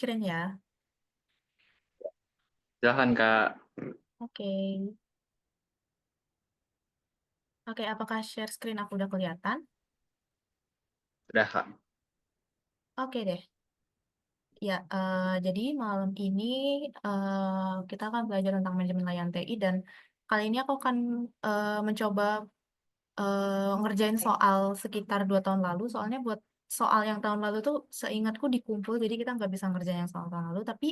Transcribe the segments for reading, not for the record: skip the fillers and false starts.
screen ya. Silahkan Kak. Oke. Oke, apakah share screen aku udah kelihatan? Sudah Kak. Oke deh. Ya, jadi malam ini kita akan belajar tentang manajemen layanan TI dan kali ini aku akan mencoba ngerjain soal sekitar 2 tahun lalu. Soalnya buat soal yang tahun lalu tuh seingatku dikumpul, jadi kita nggak bisa ngerjain yang soal tahun lalu. Tapi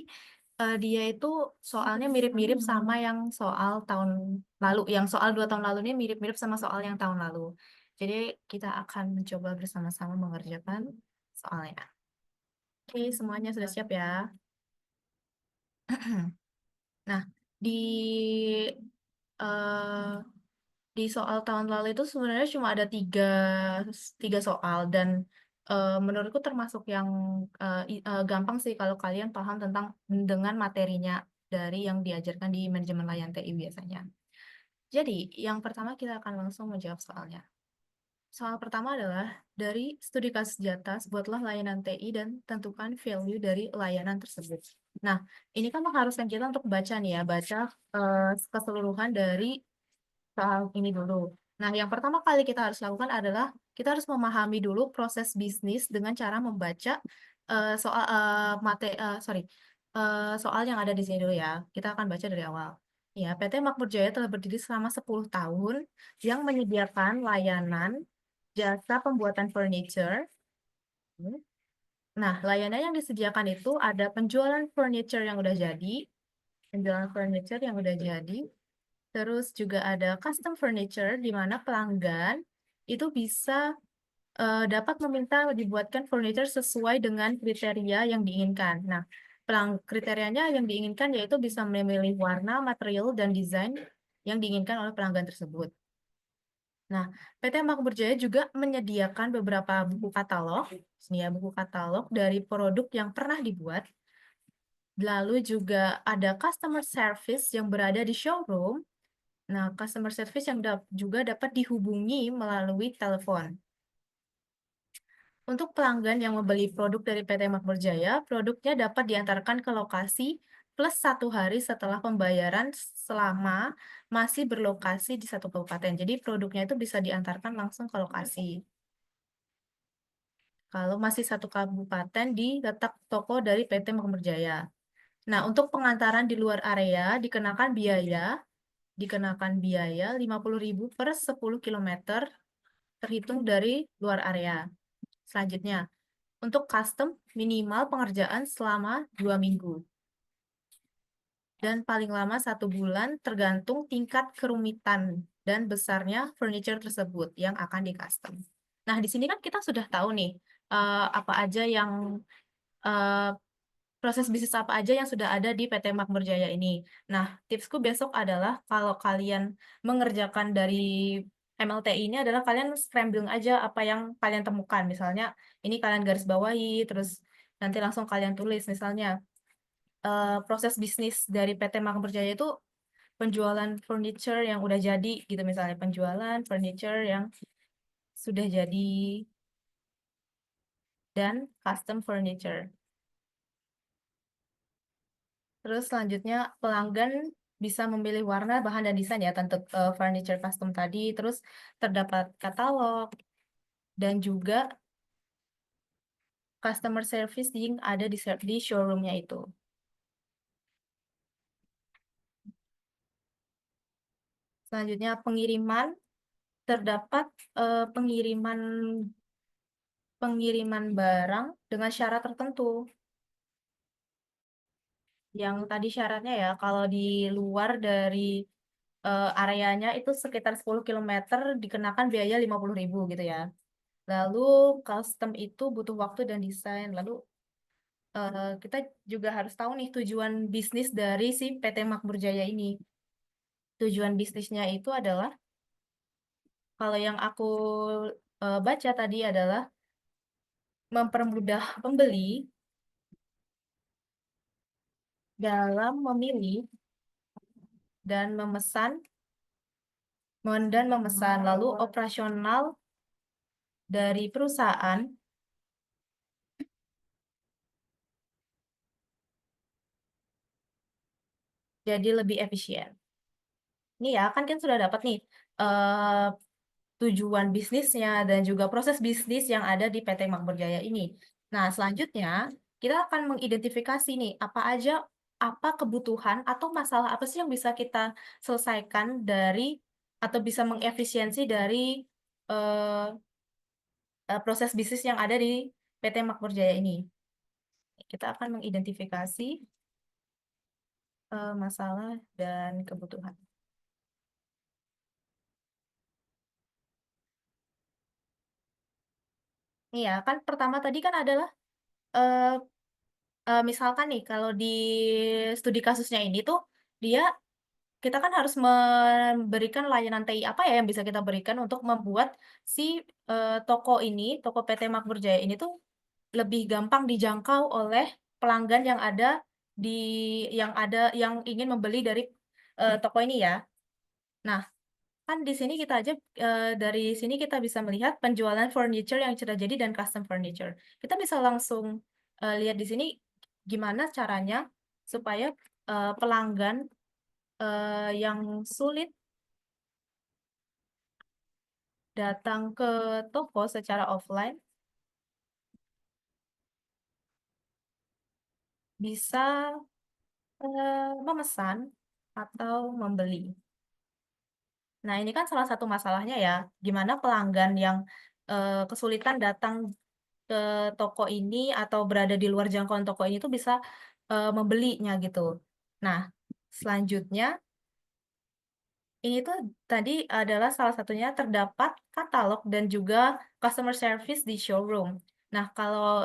dia itu soalnya mirip-mirip sama yang soal tahun lalu. Yang soal 2 tahun lalu ini mirip-mirip sama soal yang tahun lalu. Jadi kita akan mencoba bersama-sama mengerjakan soalnya. Oke, semuanya sudah siap ya. Nah, di eh, di soal tahun lalu itu sebenarnya cuma ada tiga soal dan menurutku termasuk yang gampang sih kalau kalian paham tentang dengan materinya dari yang diajarkan di manajemen layanan TI biasanya. Jadi, yang pertama kita akan langsung menjawab soalnya. Soal pertama adalah, dari studi kasus di atas, buatlah layanan TI dan tentukan value dari layanan tersebut. Nah, ini kan mengharuskan kita untuk baca nih ya, baca keseluruhan dari soal ini dulu. Nah, yang pertama kali kita harus lakukan adalah kita harus memahami dulu proses bisnis dengan cara membaca soal soal yang ada di sini dulu ya. Kita akan baca dari awal. Ya, PT Makmur Jaya telah berdiri selama 10 tahun yang menyediakan layanan jasa pembuatan furniture. Nah, layanan yang disediakan itu ada penjualan furniture yang udah jadi, terus juga ada custom furniture di mana pelanggan itu bisa dapat meminta dibuatkan furniture sesuai dengan kriteria yang diinginkan. Nah, kriterianya yang diinginkan yaitu bisa memilih warna, material, dan desain yang diinginkan oleh pelanggan tersebut. Nah, PT Makmur Jaya juga menyediakan beberapa buku katalog, ini ya, buku katalog dari produk yang pernah dibuat. Lalu juga ada customer service yang berada di showroom. Nah, customer service yang juga dapat dihubungi melalui telepon. Untuk pelanggan yang membeli produk dari PT Makmur Jaya, produknya dapat diantarkan ke lokasi plus 1 hari setelah pembayaran selama masih berlokasi di satu kabupaten. Jadi produknya itu bisa diantarkan langsung ke lokasi. Kalau masih satu kabupaten di letak toko dari PT Makmur Jaya. Nah, untuk pengantaran di luar area dikenakan biaya 50.000 per 10 kilometer terhitung dari luar area. Selanjutnya, untuk custom minimal pengerjaan selama 2 minggu. Dan paling lama 1 bulan tergantung tingkat kerumitan dan besarnya furniture tersebut yang akan di custom. Nah, di sini kan kita sudah tahu nih apa aja yang eh, proses bisnis apa aja yang sudah ada di PT Makmur Jaya ini. Nah, tipsku besok adalah kalau kalian mengerjakan dari MLTI ini adalah kalian scrambling aja apa yang kalian temukan. Misalnya, ini kalian garis bawahi, terus nanti langsung kalian tulis. Misalnya, proses bisnis dari PT Makmur Jaya itu penjualan furniture yang udah jadi, gitu misalnya. Penjualan furniture yang sudah jadi dan custom furniture. Terus selanjutnya pelanggan bisa memilih warna, bahan, dan desain ya tentu furniture custom tadi. Terus terdapat katalog dan juga customer service yang ada di showroomnya itu. Selanjutnya pengiriman, terdapat pengiriman pengiriman barang dengan syarat tertentu. Yang tadi syaratnya ya kalau di luar dari areanya itu sekitar 10 kilometer dikenakan biaya 50.000 gitu ya. Lalu custom itu butuh waktu dan desain. Lalu kita juga harus tahu nih tujuan bisnis dari si PT Makmur Jaya ini. Tujuan bisnisnya itu adalah, kalau yang aku baca tadi adalah mempermudah pembeli dalam memilih dan memesan. Lalu operasional dari perusahaan jadi lebih efisien. Ini ya, kan kita sudah dapat nih eh, tujuan bisnisnya dan juga proses bisnis yang ada di PT Makmur Jaya ini. Nah, selanjutnya kita akan mengidentifikasi nih apa kebutuhan atau masalah apa sih yang bisa kita selesaikan dari atau bisa mengefisiensi dari eh, proses bisnis yang ada di PT Makmur Jaya ini. Kita akan mengidentifikasi masalah dan kebutuhan. Iya, kan pertama tadi kan adalah eh, misalkan nih kalau di studi kasusnya ini tuh dia kita kan harus memberikan layanan TI apa ya yang bisa kita berikan untuk membuat si toko PT Makmur Jaya ini tuh lebih gampang dijangkau oleh pelanggan di yang ingin membeli dari toko ini ya. Nah, kan di sini dari sini kita bisa melihat penjualan furniture yang sudah jadi dan custom furniture. Kita bisa langsung lihat di sini gimana caranya supaya pelanggan yang sulit datang ke toko secara offline bisa memesan atau membeli. Nah, ini kan salah satu masalahnya ya, gimana pelanggan yang kesulitan datang ke toko ini atau berada di luar jangkauan toko ini tuh bisa membelinya gitu. Nah, selanjutnya ini tuh tadi adalah salah satunya terdapat katalog dan juga customer service di showroom. Nah,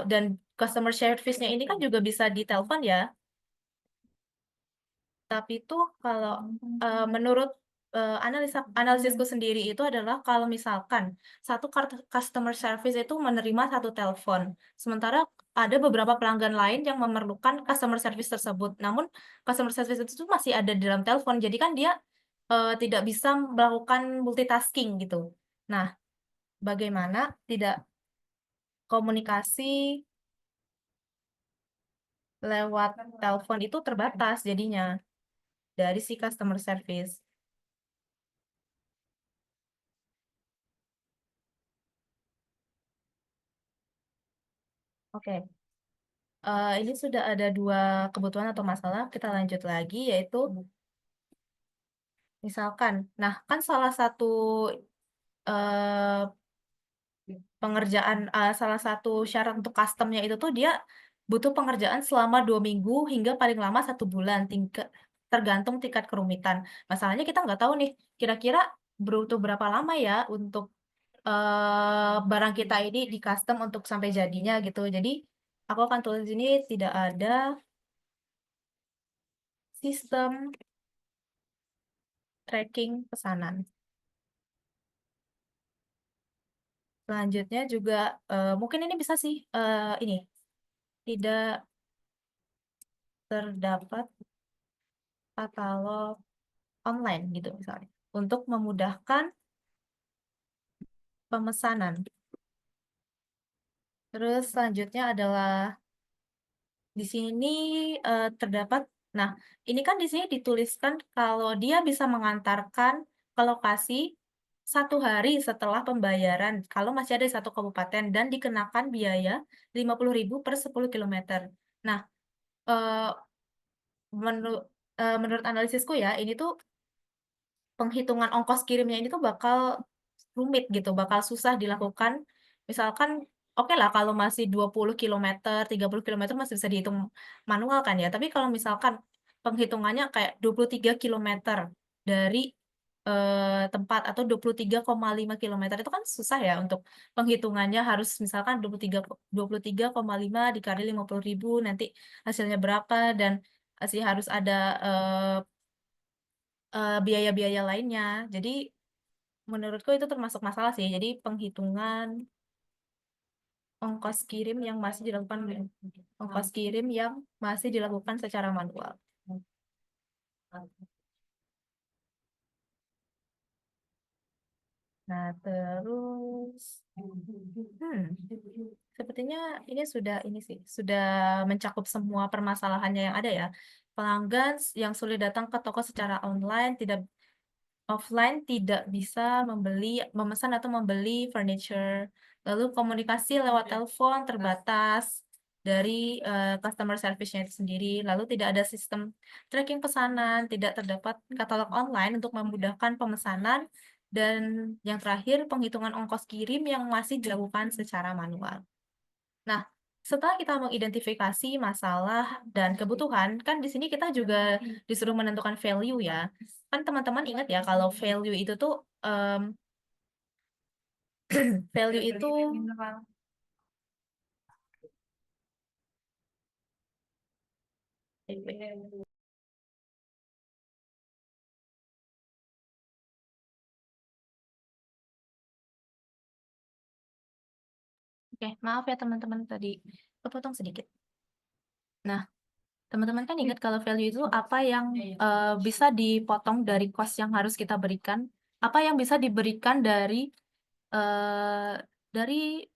dan customer service-nya ini kan juga bisa ditelepon ya. Tapi itu kalau menurut analisisku sendiri itu adalah kalau misalkan satu customer service itu menerima satu telepon, sementara ada beberapa pelanggan lain yang memerlukan customer service tersebut. Namun customer service itu tuh masih ada di dalam telepon, jadi kan dia tidak bisa melakukan multitasking gitu. Nah, bagaimana tidak komunikasi lewat telepon itu terbatas jadinya dari si customer service. Oke. Ini sudah ada dua kebutuhan atau masalah. Kita lanjut lagi, yaitu misalkan, nah kan salah satu eh, salah satu syarat untuk customnya itu tuh dia butuh pengerjaan selama 2 minggu hingga paling lama 1 bulan, tergantung tingkat kerumitan. Masalahnya kita nggak tahu nih, kira-kira butuh berapa lama ya untuk barang kita ini di custom untuk sampai jadinya gitu. Jadi aku akan tulis ini tidak ada sistem tracking pesanan. Selanjutnya juga mungkin ini bisa sih ini tidak terdapat katalog online gitu misalnya untuk memudahkan pemesanan. Terus selanjutnya adalah di sini terdapat, nah ini kan di sini dituliskan kalau dia bisa mengantarkan ke lokasi 1 hari setelah pembayaran kalau masih ada di satu kabupaten dan dikenakan biaya 50.000 per 10 kilometer. Nah, eh, menurut analisisku ya, ini tuh penghitungan ongkos kirimnya ini tuh bakal rumit gitu, bakal susah dilakukan. Misalkan, oke lah kalau masih 20 kilometer, 30 kilometer masih bisa dihitung manual kan ya. Tapi kalau misalkan penghitungannya kayak 23 kilometer dari tempat atau 23,5 kilometer itu kan susah ya untuk penghitungannya harus misalkan 23,5 dikali 50.000 nanti hasilnya berapa dan masih harus ada biaya-biaya lainnya. Jadi menurutku itu termasuk masalah sih. Jadi penghitungan ongkos kirim yang masih dilakukan secara manual. Nah, terus sepertinya ini sudah mencakup semua permasalahannya yang ada ya. pelanggan yang sulit datang ke toko secara offline tidak bisa memesan atau membeli furniture. Lalu komunikasi lewat telepon terbatas dari customer service-nya itu sendiri. Lalu tidak ada sistem tracking pesanan, tidak terdapat katalog online untuk memudahkan pemesanan, dan yang terakhir penghitungan ongkos kirim yang masih dilakukan secara manual. Nah, setelah kita mengidentifikasi masalah dan kebutuhan, kan di sini kita juga disuruh menentukan value ya. Kan teman-teman ingat ya kalau value itu tuh value itu Oke, maaf ya teman-teman tadi kepotong sedikit. Nah, teman-teman kan ingat kalau value itu apa yang bisa dipotong dari cost yang harus kita berikan, apa yang bisa diberikan dari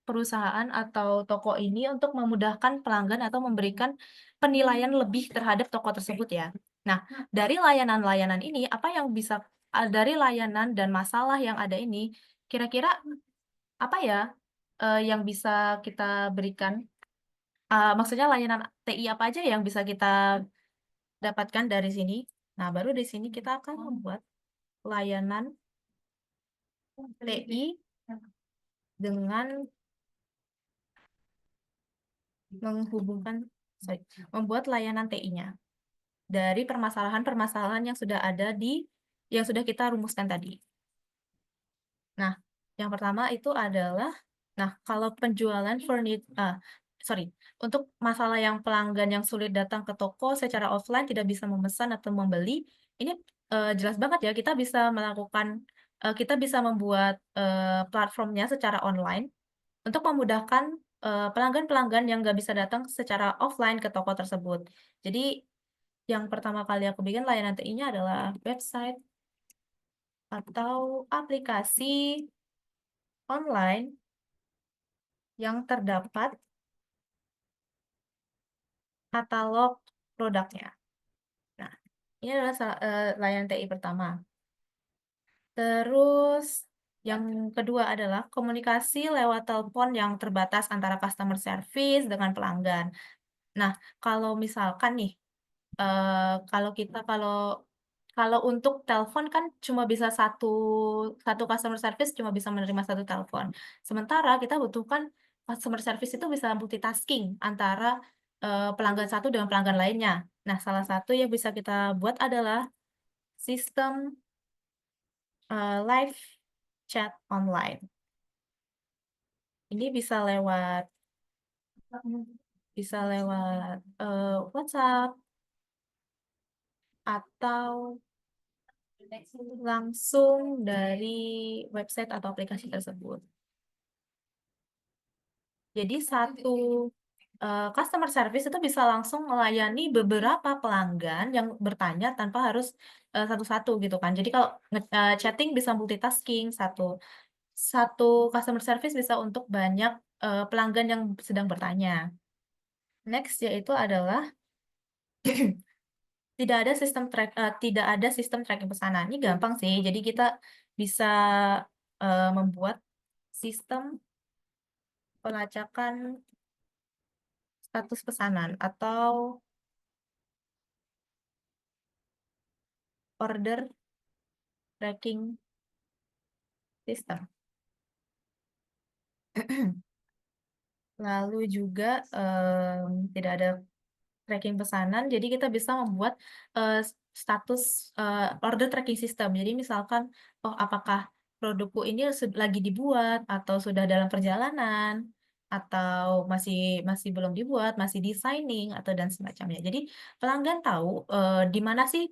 perusahaan atau toko ini untuk memudahkan pelanggan atau memberikan penilaian lebih terhadap toko tersebut ya. Nah, dari layanan-layanan ini, apa yang bisa dari layanan dan masalah yang ada ini, kira-kira apa ya yang bisa kita berikan? Maksudnya layanan TI apa aja yang bisa kita dapatkan dari sini? Nah, baru di sini kita akan membuat layanan TI dengan membuat layanan TI-nya dari permasalahan-permasalahan yang sudah kita rumuskan tadi. Nah, yang pertama itu adalah, kalau penjualan untuk masalah yang pelanggan yang sulit datang ke toko secara offline tidak bisa memesan atau membeli, ini jelas banget ya kita bisa membuat platformnya secara online untuk memudahkan pelanggan-pelanggan yang nggak bisa datang secara offline ke toko tersebut. Jadi yang pertama kali aku bikin layanan TI-nya adalah website atau aplikasi online yang terdapat katalog produknya. Nah, ini adalah layanan TI pertama. Terus yang kedua adalah komunikasi lewat telepon yang terbatas antara customer service dengan pelanggan. Nah, kalau misalkan nih, kalau untuk telepon kan cuma bisa satu customer service cuma bisa menerima satu telepon. Sementara kita butuhkan customer service itu bisa multitasking antara pelanggan satu dengan pelanggan lainnya. Nah, salah satu yang bisa kita buat adalah sistem live chat online. Ini bisa lewat WhatsApp atau langsung dari website atau aplikasi tersebut. Jadi customer service itu bisa langsung melayani beberapa pelanggan yang bertanya tanpa harus satu-satu gitu kan. Jadi kalau chatting bisa multitasking, satu customer service bisa untuk banyak pelanggan yang sedang bertanya. Next yaitu adalah tidak ada sistem tracking pesanan. Ini gampang sih. Jadi kita bisa membuat sistem pelacakan status pesanan atau order tracking system. Lalu juga tidak ada tracking pesanan, jadi kita bisa membuat status order tracking system. Jadi misalkan, oh apakah produkku ini lagi dibuat atau sudah dalam perjalanan atau masih masih belum dibuat, masih designing atau dan semacamnya. Jadi pelanggan tahu di mana sih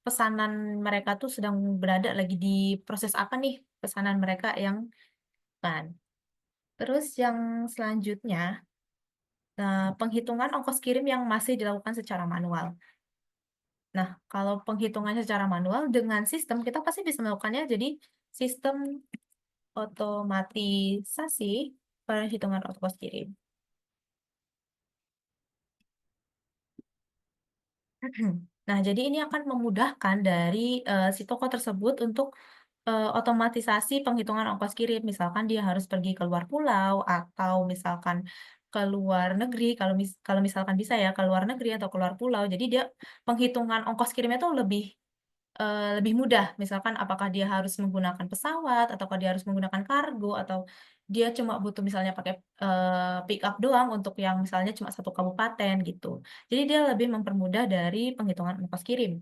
pesanan mereka tuh sedang berada, lagi di proses apa nih pesanan mereka yang kan. Terus yang selanjutnya, penghitungan ongkos kirim yang masih dilakukan secara manual. Nah, kalau penghitungan secara manual dengan sistem, kita pasti bisa melakukannya. Jadi, sistem otomatisasi perhitungan ongkos kirim. Nah, jadi ini akan memudahkan dari si toko tersebut untuk otomatisasi penghitungan ongkos kirim. Misalkan dia harus pergi ke luar pulau atau misalkan ke luar negeri, kalau misalkan bisa ya ke luar negeri atau ke luar pulau. Jadi dia penghitungan ongkos kirimnya tuh lebih mudah. Misalkan apakah dia harus menggunakan pesawat, ataukah dia harus menggunakan kargo, atau dia cuma butuh misalnya pakai pick up doang untuk yang misalnya cuma satu kabupaten gitu. Jadi dia lebih mempermudah dari penghitungan ongkos kirim.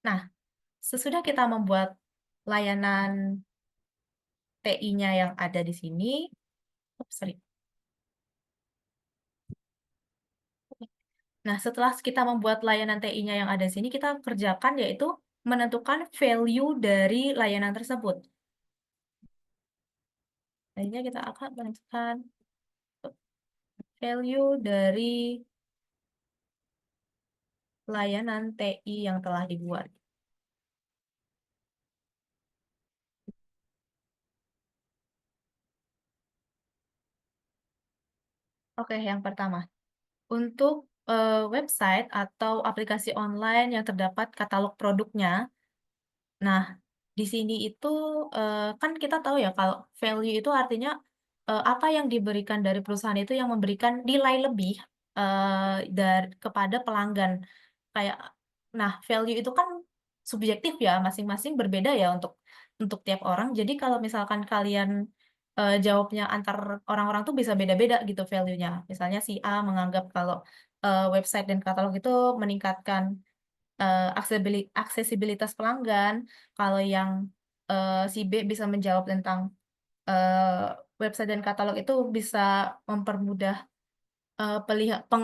Nah, sesudah kita membuat layanan TI-nya yang ada di sini, oops, sorry. Nah, setelah kita membuat layanan TI-nya yang ada di sini, kita kerjakan yaitu menentukan value dari layanan tersebut. Akhirnya kita akan menentukan value dari layanan TI yang telah dibuat. Oke, yang pertama. Untuk website atau aplikasi online yang terdapat katalog produknya, nah, di sini itu kan kita tahu ya kalau value itu artinya apa yang diberikan dari perusahaan itu yang memberikan nilai lebih kepada pelanggan. Kayak, nah value itu kan subjektif ya, masing-masing berbeda ya untuk tiap orang. Jadi kalau misalkan kalian jawabnya antar orang-orang tuh bisa beda-beda gitu value-nya. Misalnya si A menganggap kalau website dan katalog itu meningkatkan aksesibilitas pelanggan, kalau yang si B bisa menjawab tentang website dan katalog itu bisa mempermudah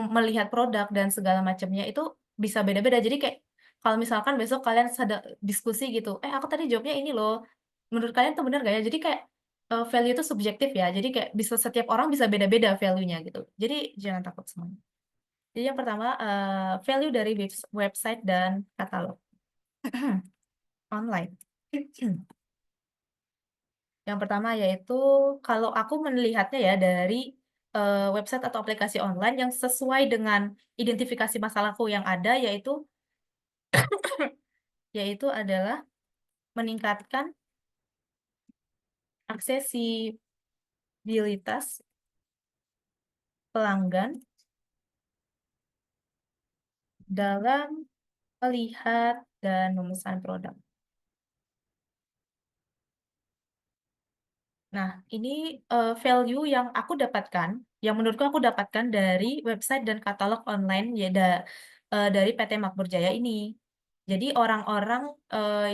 melihat produk dan segala macamnya itu bisa beda-beda. Jadi kayak kalau misalkan besok kalian ada diskusi gitu, aku tadi jawabnya ini loh, menurut kalian tuh benar gak ya? Jadi kayak value itu subjektif ya. Jadi kayak bisa setiap orang bisa beda-beda value-nya gitu. Jadi jangan takut semuanya. Jadi yang pertama value dari website dan katalog online. Yang pertama yaitu kalau aku melihatnya ya dari website atau aplikasi online yang sesuai dengan identifikasi masalahku yang ada yaitu adalah meningkatkan aksesibilitas pelanggan dalam melihat dan memesan produk. Nah, ini value yang aku dapatkan, yang menurutku aku dapatkan dari website dan katalog online ya dari PT Makmur Jaya ini. Jadi orang-orang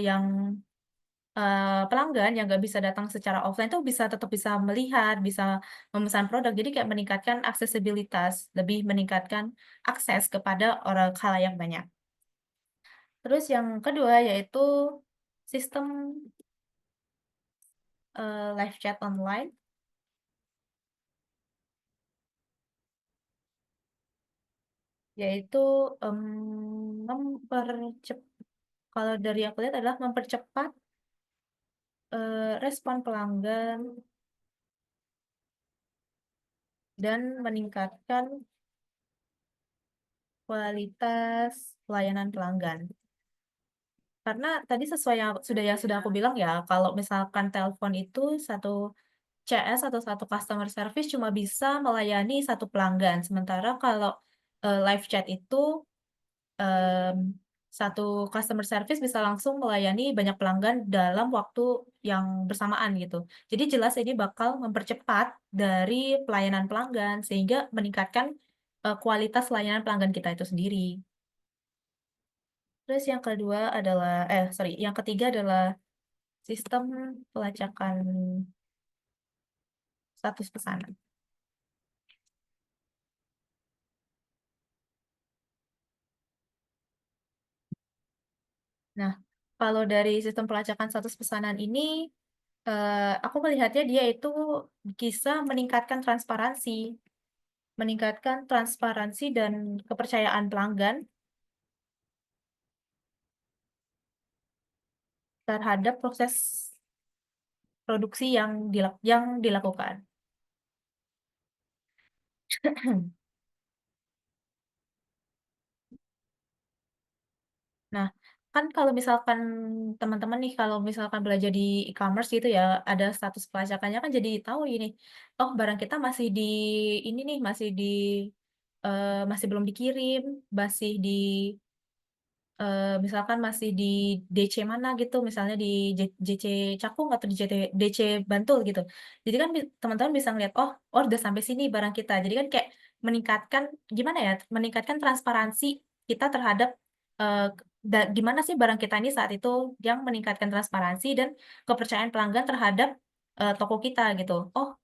yang pelanggan yang nggak bisa datang secara offline tuh tetap bisa melihat, bisa memesan produk. Jadi kayak meningkatkan aksesibilitas, lebih meningkatkan akses kepada orang khalayak banyak. Terus yang kedua yaitu sistem live chat online, yaitu kalau dari aku lihat adalah mempercepat respon pelanggan dan meningkatkan kualitas pelayanan pelanggan. Karena tadi sesuai yang sudah aku bilang ya, kalau misalkan telepon itu satu CS atau satu customer service cuma bisa melayani satu pelanggan. Sementara kalau live chat itu em, satu customer service bisa langsung melayani banyak pelanggan dalam waktu yang bersamaan gitu. Jadi jelas ini bakal mempercepat dari pelayanan pelanggan sehingga meningkatkan kualitas layanan pelanggan kita itu sendiri. Terus yang kedua adalah, sorry, yang ketiga adalah sistem pelacakan status pesanan. Nah, kalau dari sistem pelacakan status pesanan ini, aku melihatnya dia itu bisa meningkatkan transparansi dan kepercayaan pelanggan terhadap proses produksi yang dilakukan. kan kalau misalkan teman-teman nih, kalau misalkan belajar di e-commerce gitu ya, ada status pelacakannya kan jadi tahu ini, oh barang kita masih di ini nih, masih belum dikirim, masih di misalkan masih di DC mana gitu, misalnya di JC Cakung atau di DC Bantul gitu. Jadi kan teman-teman bisa ngeliat, oh udah sampai sini barang kita. Jadi kan kayak meningkatkan, gimana ya, meningkatkan transparansi kita terhadap gimana sih barang kita ini saat itu, yang meningkatkan transparansi dan kepercayaan pelanggan terhadap toko kita gitu. Oh,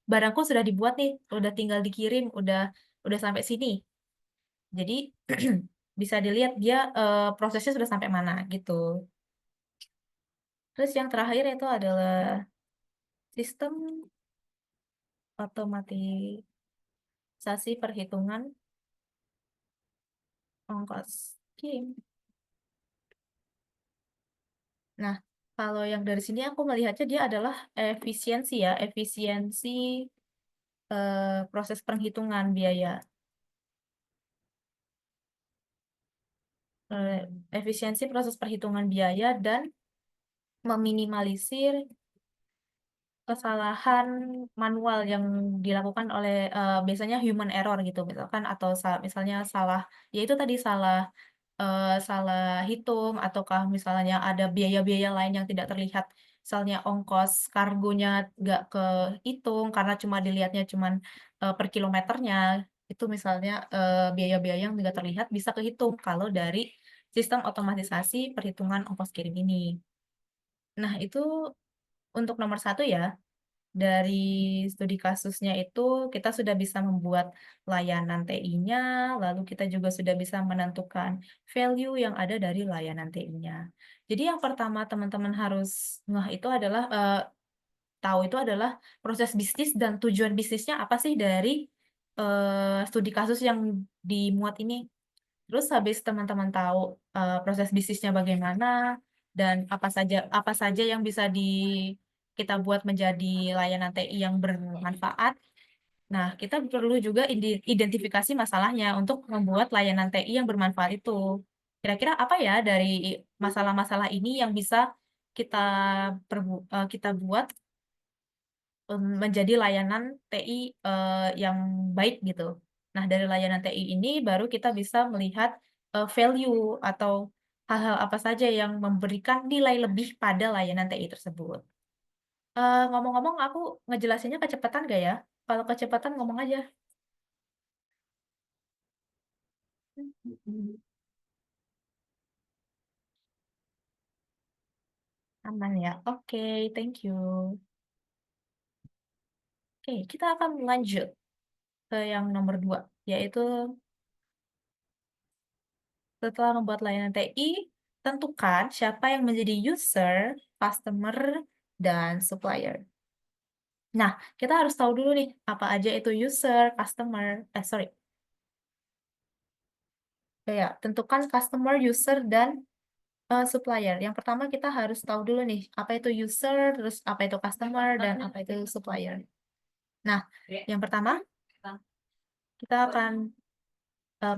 barangku sudah dibuat nih, udah tinggal dikirim, udah sampai sini. Jadi bisa dilihat dia prosesnya sudah sampai mana gitu. Terus yang terakhir itu adalah sistem otomatisasi perhitungan ongkos kirim. Nah, kalau yang dari sini aku melihatnya dia adalah efisiensi ya, efisiensi proses perhitungan biaya. Eh, Efisiensi proses perhitungan biaya dan meminimalisir kesalahan manual yang dilakukan oleh biasanya human error gitu misalkan, atau misalnya salah, ya itu tadi salah hitung, ataukah misalnya ada biaya-biaya lain yang tidak terlihat, misalnya ongkos kargonya nggak kehitung karena cuma dilihatnya cuman per kilometernya, itu misalnya biaya-biaya yang nggak terlihat bisa kehitung kalau dari sistem otomatisasi perhitungan ongkos kirim ini. Nah, itu untuk nomor satu ya. Dari studi kasusnya itu kita sudah bisa membuat layanan TI-nya, lalu kita juga sudah bisa menentukan value yang ada dari layanan TI-nya. Jadi yang pertama teman-teman harus itu adalah tahu itu adalah proses bisnis dan tujuan bisnisnya apa sih dari studi kasus yang dimuat ini. Terus habis teman-teman tahu proses bisnisnya bagaimana dan apa saja yang bisa kita buat menjadi layanan TI yang bermanfaat. Nah, kita perlu juga identifikasi masalahnya untuk membuat layanan TI yang bermanfaat itu. Kira-kira apa ya dari masalah-masalah ini yang bisa kita kita buat menjadi layanan TI yang baik gitu. Nah, dari layanan TI ini baru kita bisa melihat value atau hal-hal apa saja yang memberikan nilai lebih pada layanan TI tersebut. Ngomong-ngomong, aku ngejelasinnya kecepatan gak ya? Kalau kecepatan ngomong aja. Aman ya? Oke, thank you. Oke, kita akan lanjut ke yang nomor 2, yaitu setelah membuat layanan TI, tentukan siapa yang menjadi user, customer, dan supplier. Nah, kita harus tahu dulu nih, apa aja itu user, customer, sorry. Ya, tentukan customer, user, dan supplier. Yang pertama kita harus tahu dulu nih, apa itu user, terus apa itu customer, dan apa itu supplier. Nah, yang pertama, kita akan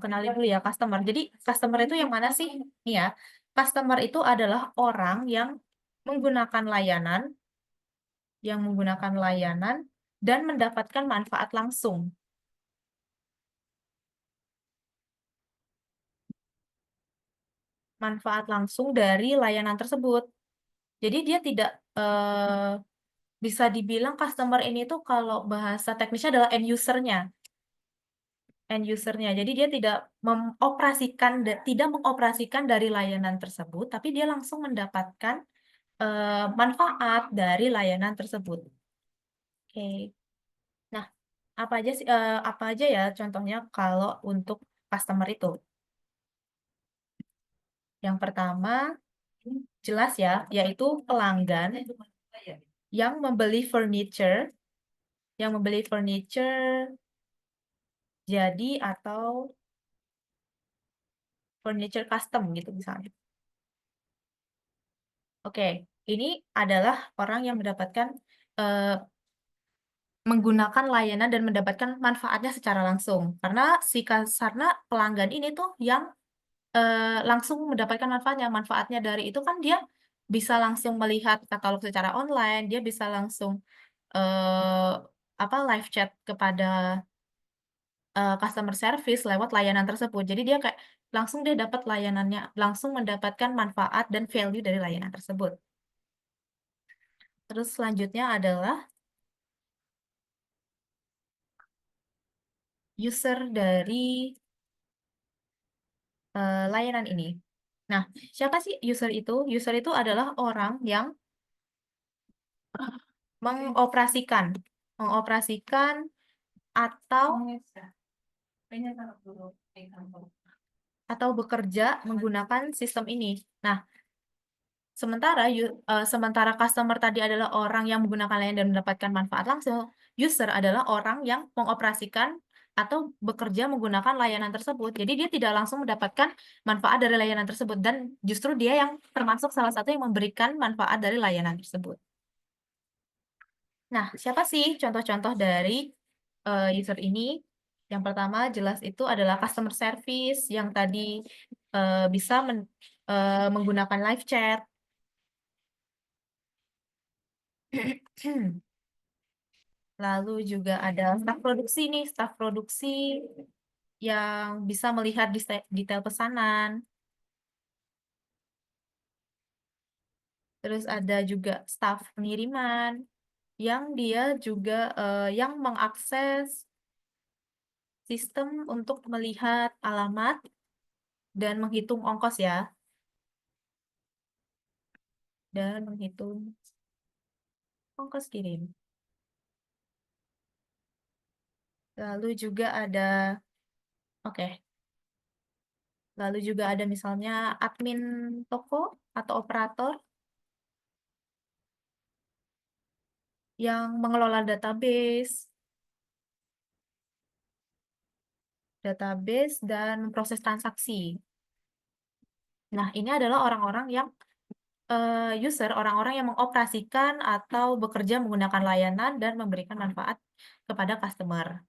kenali dulu ya customer. Jadi, customer itu yang mana sih? Nih ya, customer itu adalah orang menggunakan layanan, yang menggunakan layanan dan mendapatkan manfaat langsung. Manfaat langsung dari layanan tersebut. Jadi dia tidak bisa dibilang customer ini tuh kalau bahasa teknisnya adalah end user-nya. End user-nya. Jadi dia tidak mengoperasikan dari layanan tersebut, tapi dia langsung mendapatkan manfaat dari layanan tersebut. Oke. Nah, apa aja ya contohnya kalau untuk customer itu? Yang pertama, jelas ya, yaitu pelanggan yang membeli furniture jadi atau furniture custom gitu misalnya. Oke, ini adalah orang yang menggunakan layanan dan mendapatkan manfaatnya secara langsung. Karena pelanggan ini tuh yang langsung mendapatkan manfaatnya. Manfaatnya dari itu kan dia bisa langsung melihat katalog secara online, dia bisa langsung eh, live chat kepada customer service lewat layanan tersebut. Jadi dia kayak langsung dia dapat layanannya, langsung mendapatkan manfaat dan value dari layanan tersebut. Terus selanjutnya adalah user dari layanan ini. Nah, siapa sih user itu? User itu adalah orang yang mengoperasikan, mengoperasikan atau bekerja menggunakan sistem ini. Nah, sementara customer tadi adalah orang yang menggunakan layanan dan mendapatkan manfaat langsung, user adalah orang yang mengoperasikan atau bekerja menggunakan layanan tersebut. Jadi dia tidak langsung mendapatkan manfaat dari layanan tersebut dan justru dia yang termasuk salah satu yang memberikan manfaat dari layanan tersebut. Nah, siapa sih contoh-contoh dari user ini? Yang pertama jelas itu adalah customer service yang tadi bisa menggunakan live chat. Lalu juga ada staf produksi nih, staf produksi yang bisa melihat detail pesanan. Terus ada juga staf pengiriman yang dia juga yang mengakses sistem untuk melihat alamat dan menghitung ongkos ya. Dan menghitung ongkos kirim. Lalu juga ada, oke, lalu juga ada misalnya admin toko atau operator yang mengelola database dan memproses transaksi. Nah, ini adalah orang-orang yang orang-orang yang mengoperasikan atau bekerja menggunakan layanan dan memberikan manfaat kepada customer.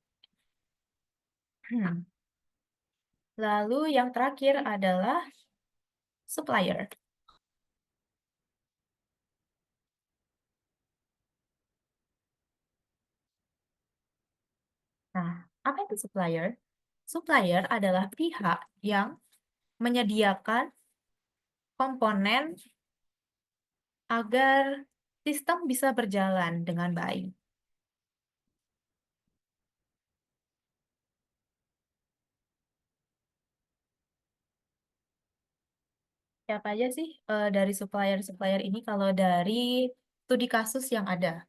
Lalu yang terakhir adalah supplier. Nah, apa itu supplier? Supplier adalah pihak yang menyediakan komponen agar sistem bisa berjalan dengan baik. Siapa aja sih dari supplier-supplier ini kalau dari studi kasus yang ada?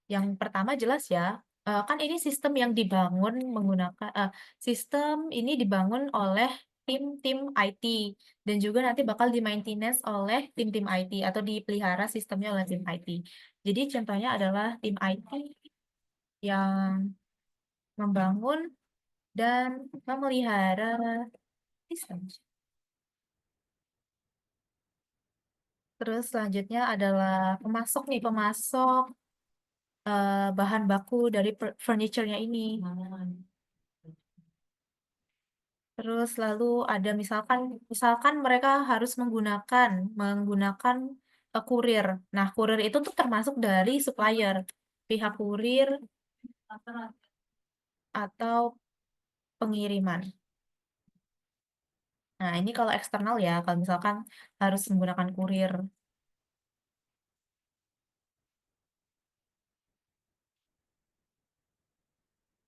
Yang pertama jelas ya, kan ini sistem yang dibangun menggunakan sistem ini dibangun oleh tim-tim IT dan juga nanti bakal di-maintenance oleh tim-tim IT atau dipelihara sistemnya oleh tim IT. Jadi contohnya adalah tim IT yang membangun dan memelihara sistem. Terus selanjutnya adalah pemasok nih, pemasok bahan baku dari furniture-nya ini. Terus lalu ada misalkan mereka harus menggunakan kurir. Nah, kurir itu tuh termasuk dari supplier, pihak kurir atau pengiriman. Nah, ini kalau eksternal ya, kalau misalkan harus menggunakan kurir.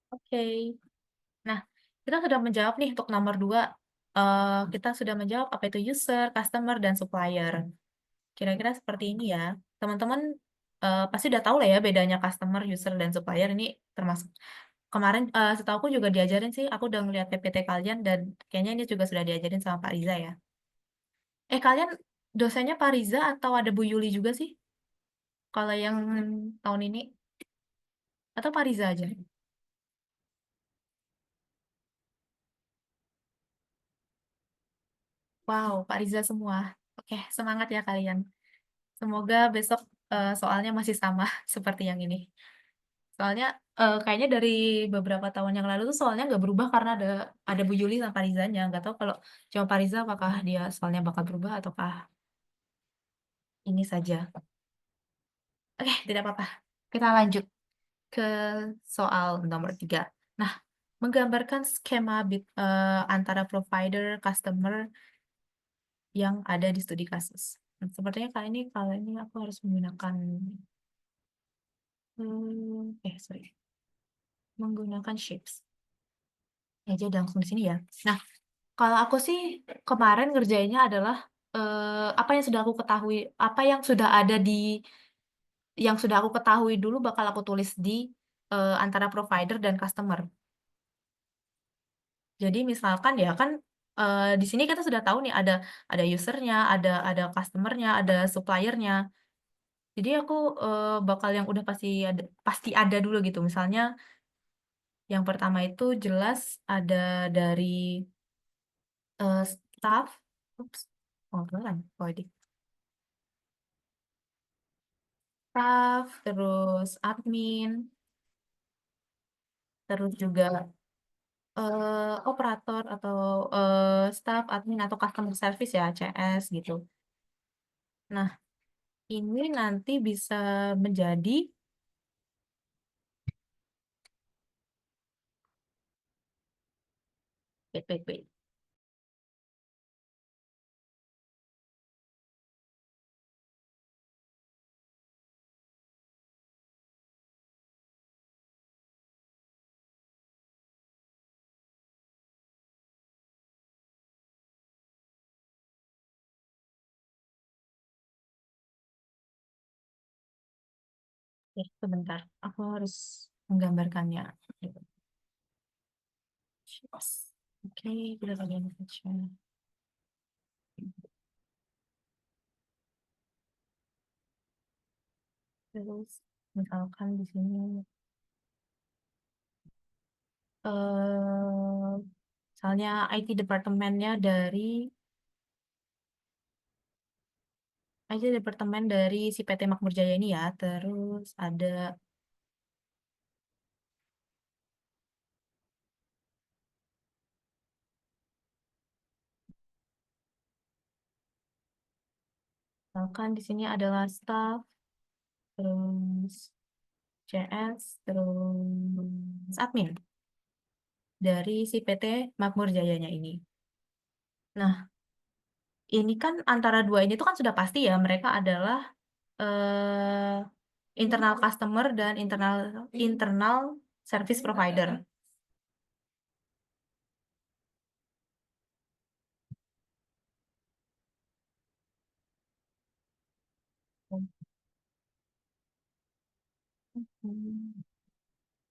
Oke. Nah, kita sudah menjawab nih untuk nomor 2. Kita sudah menjawab apa itu user, customer, dan supplier. Kira-kira seperti ini ya. Teman-teman pasti udah tahu lah ya bedanya customer, user, dan supplier. Ini termasuk kemarin setahu aku juga diajarin sih. Aku udah ngeliat PPT kalian dan kayaknya ini juga sudah diajarin sama Pak Riza ya. Kalian dosennya Pak Riza atau ada Bu Yuli juga sih? Kalau yang tahun ini atau Pak Riza aja? Wow, Pak Riza semua. Oke, semangat ya kalian. Semoga besok soalnya masih sama seperti yang ini. Soalnya kayaknya dari beberapa tahun yang lalu tuh soalnya nggak berubah karena ada Bu Juli sama Parizanya. Nggak tahu kalau cuma Pariza apakah dia soalnya bakal berubah ataukah ini saja. Oke, tidak apa-apa. Kita lanjut ke soal nomor 3. Nah, menggambarkan skema antara provider, customer yang ada di studi kasus. Nah, sepertinya kali ini aku harus menggunakan sorry, menggunakan shapes. Ya, jadi langsung di sini ya. Nah, kalau aku sih kemarin ngerjainnya adalah apa yang sudah aku ketahui, apa yang sudah aku ketahui dulu bakal aku tulis di antara provider dan customer. Jadi misalkan ya kan di sini kita sudah tahu nih ada usernya, ada customernya, ada suppliernya. Jadi aku bakal yang udah pasti ada dulu gitu. Misalnya yang pertama itu jelas ada dari staff, oops, oh beneran, staff, terus admin, terus juga operator atau staff, admin atau customer service ya, CS gitu. Nah, ini nanti bisa menjadi wait. Sebentar, aku harus menggambarkannya. Oke, kita bagian saja. Terus, misalkan di sini misalnya IT departemennya si PT Makmur Jaya ini ya. Terus ada misalkan di sini adalah staff, terus CS, terus admin dari si PT Makmur Jayanya ini. Nah, ini kan antara dua ini tuh kan sudah pasti ya mereka adalah eh, internal customer dan internal service provider.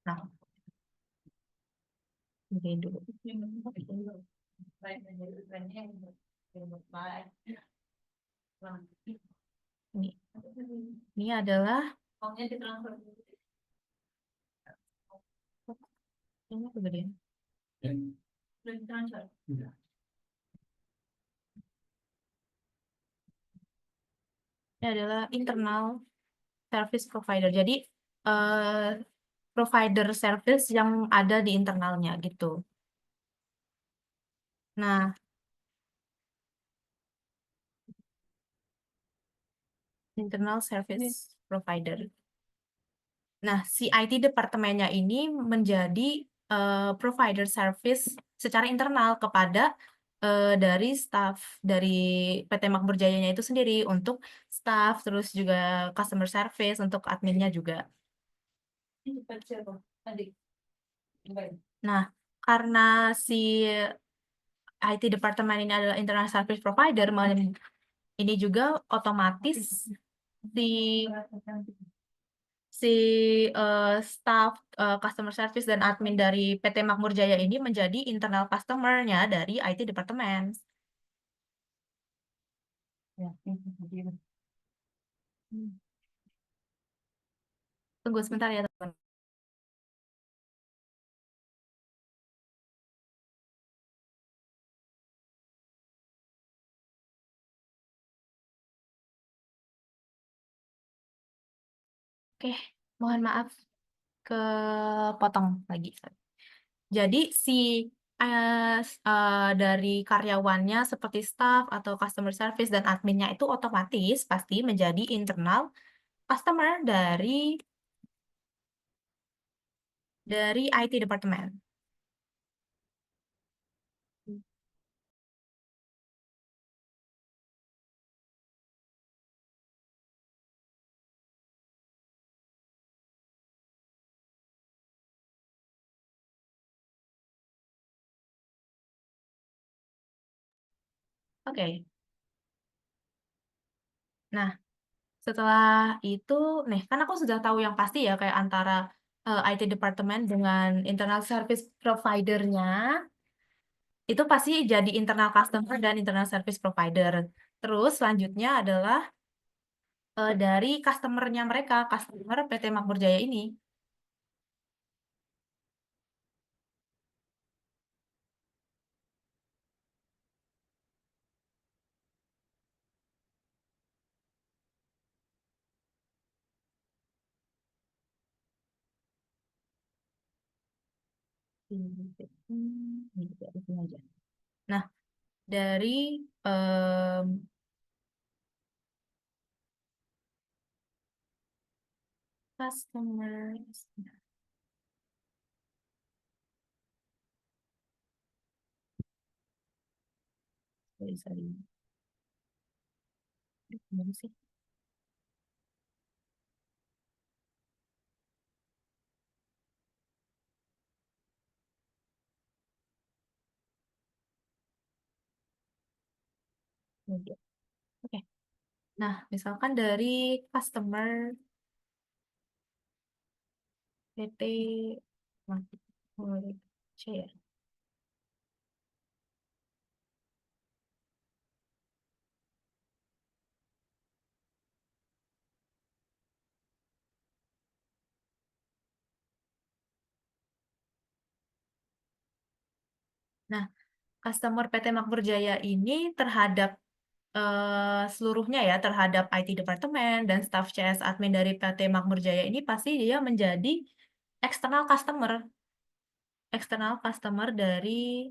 Nah, ini dulu. Ini, ini adalah ini kegedean. Ini adalah internal service provider. Jadi provider service yang ada di internalnya gitu. Nah, internal service provider. Nah, si IT departemennya ini menjadi provider service secara internal kepada dari staff dari PT Makmur Jayanya itu sendiri untuk staff, terus juga customer service untuk adminnya juga. Nah, karena si IT departemen ini adalah internal service provider, ini juga otomatis si si staff customer service dan admin dari PT Makmur Jaya ini menjadi internal customer-nya dari IT departemen. Tunggu sebentar ya, teman. Oke, mohon maaf kepotong lagi. Jadi si dari karyawannya seperti staff atau customer service dan adminnya itu otomatis pasti menjadi internal customer dari IT department. Oke. Nah, setelah itu, nih kan aku sudah tahu yang pasti ya kayak antara IT department dengan internal service provider-nya itu pasti jadi internal customer dan internal service provider. Terus selanjutnya adalah dari customer-nya mereka, customer PT Makmur Jaya ini. Ini juga di sini aja. Nah, dari customer, sorry. Gimana sih? Oke. Nah, misalkan dari customer PT Makmur Jaya. Nah, customer PT Makmur Jaya ini terhadap seluruhnya ya, terhadap IT Departemen dan staff CS admin dari PT Makmur Jaya ini pasti dia menjadi external customer. External customer dari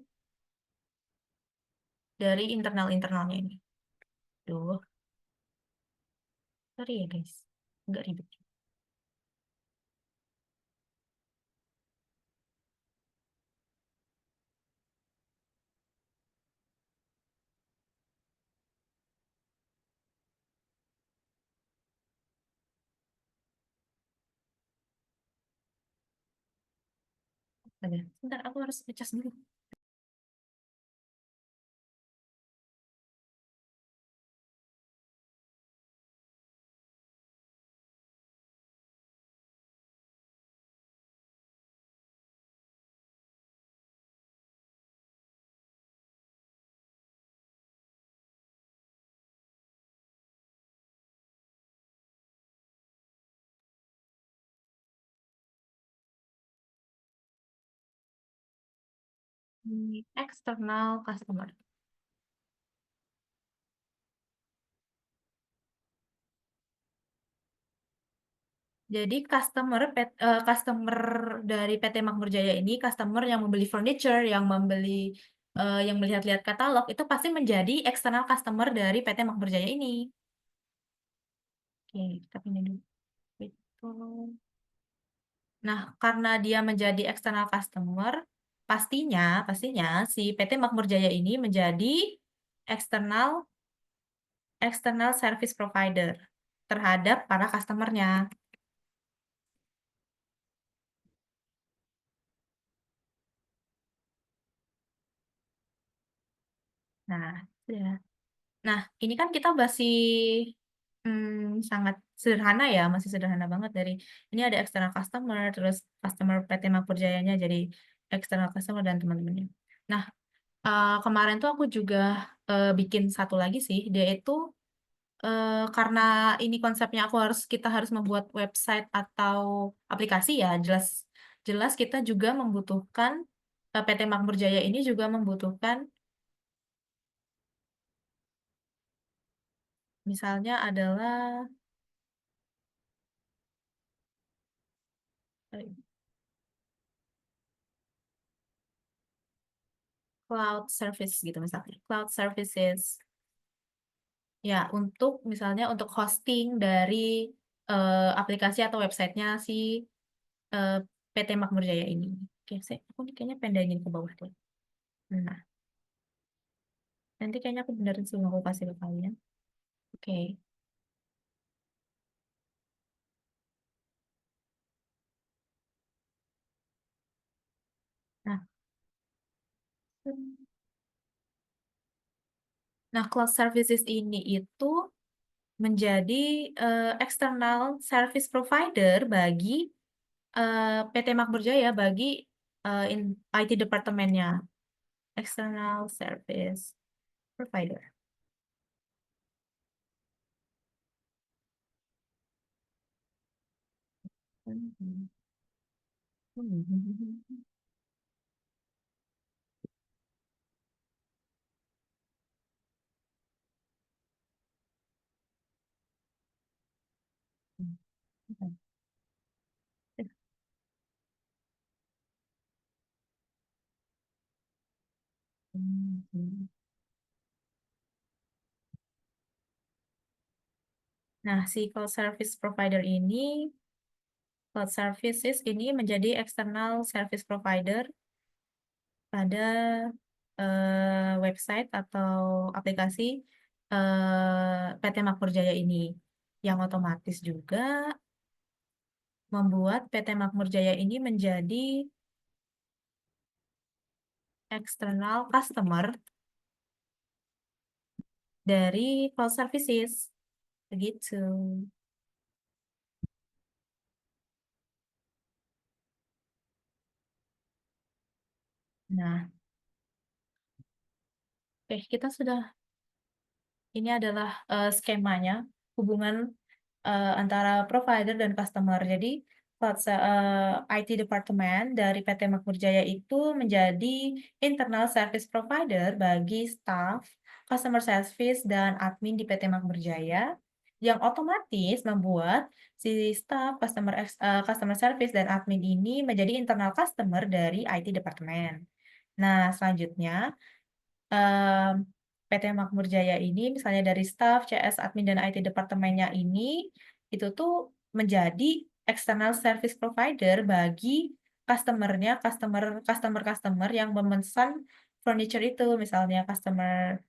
internal-internalnya ini. Duh, sorry ya guys. Nggak ribet. Ada. Sebentar, aku harus ngecas dulu. External customer. Jadi customer dari PT Makmur Jaya ini, customer yang membeli furniture, yang melihat-lihat katalog, itu pasti menjadi external customer dari PT Makmur Jaya ini. Oke, kita pindah dulu. Itu. Nah, karena dia menjadi external customer, pastinya si PT Makmur Jaya ini menjadi external external service provider terhadap para customernya. Nah, sudah. Nah, ini kan kita masih sangat sederhana ya, masih sederhana banget dari ini ada external customer, terus customer PT Makmur Jayanya jadi external customer dan teman-temannya. Nah, kemarin tuh aku juga bikin satu lagi sih, dia itu karena ini konsepnya kita harus membuat website atau aplikasi ya, jelas kita juga membutuhkan PT Makmur Jaya ini juga membutuhkan misalnya adalah cloud service gitu misalnya. Cloud services. Ya, untuk misalnya untuk hosting dari aplikasi atau websitenya si eh, PT Makmur Jaya ini. Oke, aku kayaknya pendangin ke bawah deh. Nah, nanti kayaknya aku benerin semua aku kasih ke kalian. Oke. Nah, cloud services ini itu menjadi external service provider bagi PT Makmur Jaya bagi IT departemennya. External service provider. Mhm. Nah, si cloud service provider ini, cloud services ini menjadi external service provider pada website atau aplikasi PT Makmur Jaya ini, yang otomatis juga membuat PT Makmur Jaya ini menjadi external customer dari cloud services. Begitu. Nah, kita sudah, ini adalah skemanya, hubungan antara provider dan customer. Jadi, IT departemen dari PT Makmur Jaya itu menjadi internal service provider bagi staff, customer service, dan admin di PT Makmur Jaya, yang otomatis membuat si staff, customer service, dan admin ini menjadi internal customer dari IT departemen. Nah, selanjutnya, PT Makmur Jaya ini, misalnya dari staff, CS, admin, dan IT departemennya ini, itu tuh menjadi external service provider bagi customer-nya, customer yang memesan furniture itu, misalnya customer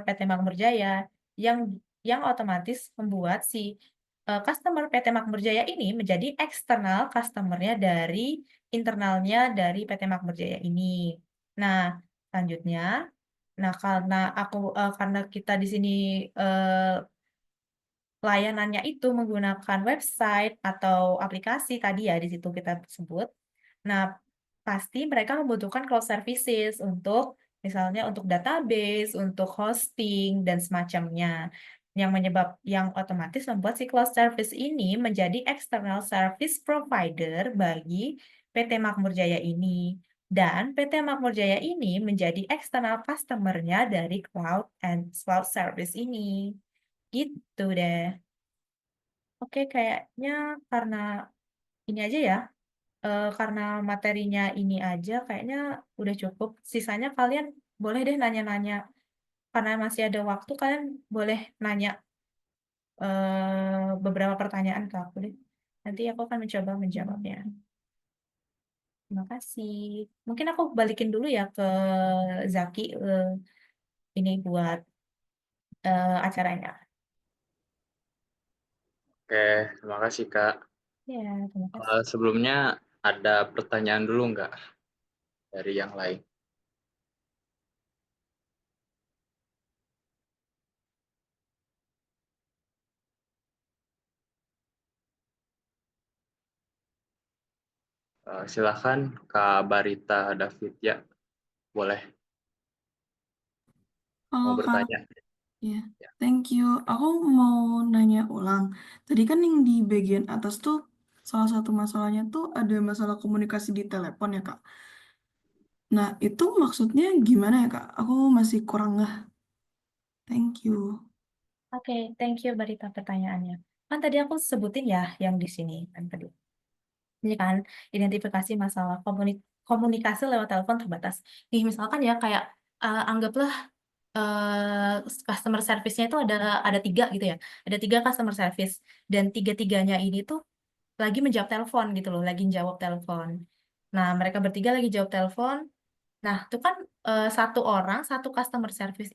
PT Makmur Jaya, yang otomatis membuat si customer PT Makmur Jaya ini menjadi eksternal customer-nya dari internalnya dari PT Makmur Jaya ini. Nah, selanjutnya, nah karena kita di sini eh, layanannya itu menggunakan website atau aplikasi tadi ya di situ kita sebut. Nah, pasti mereka membutuhkan cloud services untuk misalnya untuk database, untuk hosting dan semacamnya. Yang otomatis membuat si cloud service ini menjadi external service provider bagi PT Makmur Jaya ini. Dan PT Makmur Jaya ini menjadi external customer-nya dari cloud service ini. Gitu deh. Oke, kayaknya karena ini aja ya, karena materinya ini aja kayaknya udah cukup. Sisanya kalian boleh deh nanya-nanya. Karena masih ada waktu, kalian boleh nanya beberapa pertanyaan ke aku deh. Nanti aku akan mencoba menjawabnya. Terima kasih. Mungkin aku balikin dulu ya ke Zaki ini buat acaranya. Oke, terima kasih Kak. Ya, terima kasih. Sebelumnya ada pertanyaan dulu nggak dari yang lain? Silakan Kak Barita David ya, boleh Halo mau Kak, bertanya. ya, Ya. thank you. Aku mau nanya ulang. Tadi kan yang di bagian atas tuh salah satu masalahnya tuh ada masalah komunikasi di telepon ya Kak. Nah itu maksudnya gimana ya Kak? Aku masih kurang nggak. Thank you. Oke, thank you Barita pertanyaannya. Kan tadi aku sebutin ya yang di sini kan tadi. Ini kan identifikasi masalah komunikasi lewat telepon terbatas. Nih misalkan ya kayak anggaplah customer service-nya itu ada 3 gitu ya. Ada 3 customer service dan tiga-tiganya ini tuh lagi menjawab telepon gitu loh, lagi jawab telepon. Nah, mereka bertiga lagi jawab telepon. Nah, itu kan satu orang, satu customer service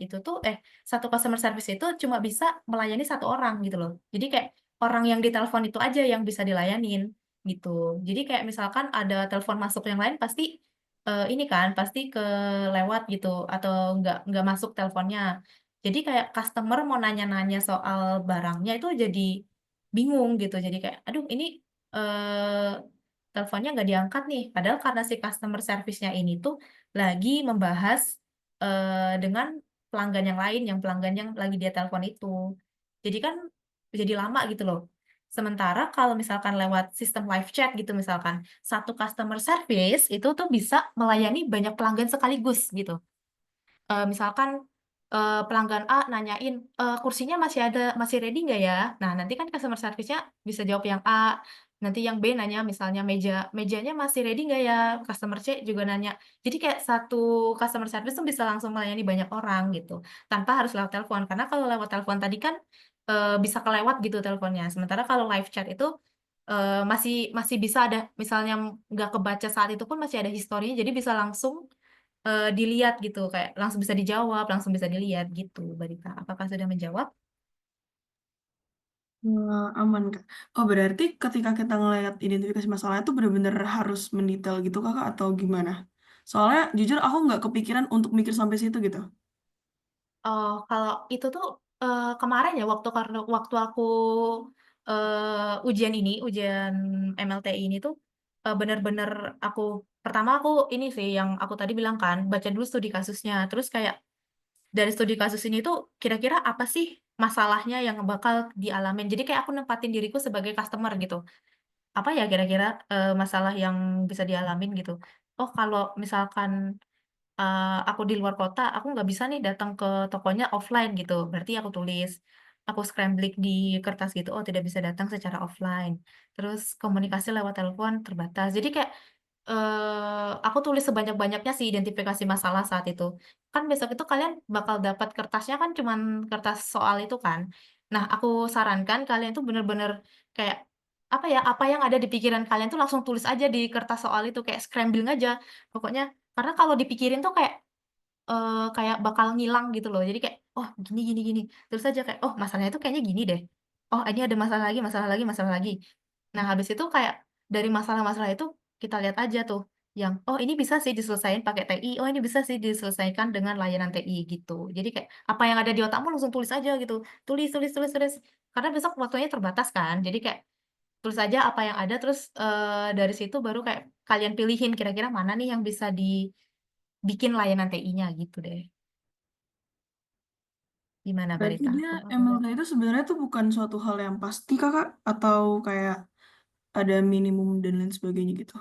itu cuma bisa melayani satu orang gitu loh. Jadi kayak orang yang ditelepon itu aja yang bisa dilayanin gitu. Jadi kayak misalkan ada telepon masuk yang lain pasti ini kan pasti kelewat gitu atau nggak masuk teleponnya. Jadi kayak customer mau nanya-nanya soal barangnya itu jadi bingung gitu. Jadi kayak, aduh ini eh, teleponnya nggak diangkat nih. Padahal karena si customer service-nya ini tuh lagi membahas dengan pelanggan yang lain, yang pelanggan yang lagi dia telepon itu. Jadi kan jadi lama gitu loh. Sementara kalau misalkan lewat sistem live chat gitu misalkan, satu customer service itu tuh bisa melayani banyak pelanggan sekaligus gitu. Misalkan pelanggan A nanyain kursinya masih ready nggak ya? Nah nanti kan customer service-nya bisa jawab yang A, nanti yang B nanya misalnya mejanya masih ready nggak ya? Customer C juga nanya. Jadi kayak satu customer service tuh bisa langsung melayani banyak orang gitu, tanpa harus lewat telepon. Karena kalau lewat telepon tadi kan bisa kelewat gitu teleponnya. Sementara kalau live chat itu masih masih bisa ada misalnya nggak kebaca saat itu pun masih ada historinya, jadi bisa langsung dilihat gitu kayak langsung bisa dijawab langsung bisa dilihat gitu. Barita apakah sudah menjawab? Aman Kak. Oh berarti ketika kita ngeliat identifikasi masalahnya tuh bener-bener harus mendetail gitu Kakak atau gimana? Soalnya jujur aku nggak kepikiran untuk mikir sampai situ gitu. Oh kalau itu tuh kemarin ya waktu aku ujian MLTI ini tuh bener-bener aku pertama aku ini sih yang aku tadi bilang kan baca dulu studi kasusnya terus kayak dari studi kasus ini tuh kira-kira apa sih masalahnya yang bakal dialamin. Jadi kayak aku nempatin diriku sebagai customer gitu. Apa ya kira-kira masalah yang bisa dialamin gitu. Oh, kalau misalkan aku di luar kota, aku nggak bisa nih datang ke tokonya offline gitu. Berarti aku tulis, aku scrambling di kertas gitu. Oh, tidak bisa datang secara offline. Terus komunikasi lewat telepon terbatas. Jadi kayak aku tulis sebanyak-banyaknya sih identifikasi masalah saat itu. Kan besok itu kalian bakal dapat kertasnya kan cuman kertas soal itu kan. Nah, aku sarankan kalian tuh bener-bener kayak apa ya, apa yang ada di pikiran kalian tuh langsung tulis aja di kertas soal itu kayak scrambling aja. Pokoknya karena kalau dipikirin tuh kayak bakal ngilang gitu loh. Jadi kayak, oh gini gini gini. Terus aja kayak, oh masalahnya itu kayaknya gini deh. Oh ini ada masalah lagi, masalah lagi, masalah lagi. Nah habis itu kayak dari masalah-masalah itu kita lihat aja tuh yang, oh ini bisa sih diselesaikan pakai TI, oh ini bisa sih diselesaikan dengan layanan TI gitu. Jadi kayak apa yang ada di otakmu langsung tulis aja gitu. Tulis, tulis, tulis, tulis. Karena besok waktunya terbatas kan. Jadi kayak tulis aja apa yang ada terus dari situ baru kayak kalian pilihin kira-kira mana nih yang bisa dibikin layanan TI-nya gitu deh. Gimana Berarti Barita? dia Apakah sudah? MLT itu sebenarnya tuh bukan suatu hal yang pasti Kakak atau kayak ada minimum dan lain sebagainya gitu.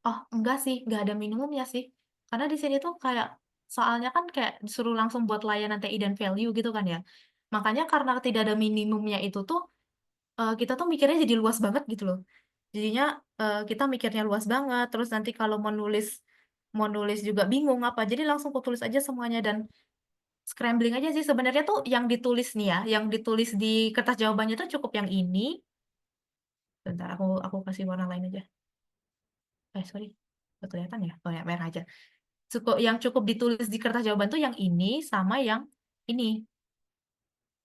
Oh, enggak sih, enggak ada minimumnya sih. Karena di sini tuh kayak soalnya kan kayak disuruh langsung buat layanan TI dan value gitu kan ya. Makanya karena tidak ada minimumnya itu tuh kita tuh mikirnya jadi luas banget gitu loh. Jadinya kita mikirnya luas banget. Terus nanti kalau mau nulis juga bingung apa. Jadi langsung aku tulis aja semuanya dan scrambling aja sih. Sebenarnya tuh yang ditulis nih ya, yang ditulis di kertas jawabannya tuh cukup yang ini. Bentar, aku kasih warna lain aja. Sorry, nggak kelihatan ya? Oh ya, merah aja. Yang cukup ditulis di kertas jawaban tuh yang ini sama yang ini.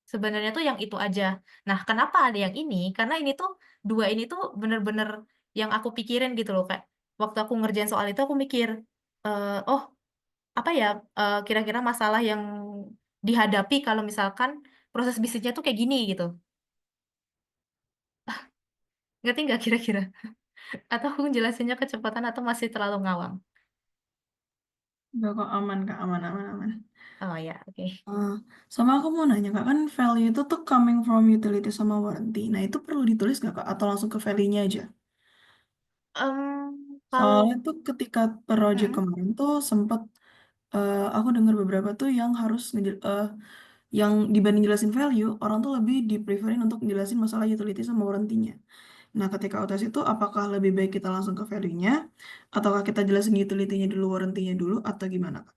Sebenarnya tuh yang itu aja. Nah, kenapa ada yang ini? Karena ini tuh dua ini tuh bener-bener yang aku pikirin gitu loh. Kayak waktu aku ngerjain soal itu aku mikir, oh apa ya kira-kira masalah yang dihadapi kalau misalkan proses bisnisnya tuh kayak gini gitu. Ngerti nggak kira-kira? Atau aku jelasinnya kecepatan atau masih terlalu ngawang? Enggak kok aman Kak, aman aman aman. Oh ya, oke. Eh, sama aku mau nanya Kak, kan value itu tuh coming from utility sama warranty. Nah itu perlu ditulis nggak Kak? Atau langsung ke value-nya aja? Kalau Soalnya tuh ketika project mm, kemarin tuh sempet aku dengar beberapa tuh yang harus yang dibanding jelasin value, orang tuh lebih di preferin untuk ngejelasin masalah utility sama warranty-nya. Nah, ketika UTS itu apakah lebih baik kita langsung ke value-nya, ataukah kita jelasin utility-nya dulu, warranty-nya dulu, atau gimana, Kak?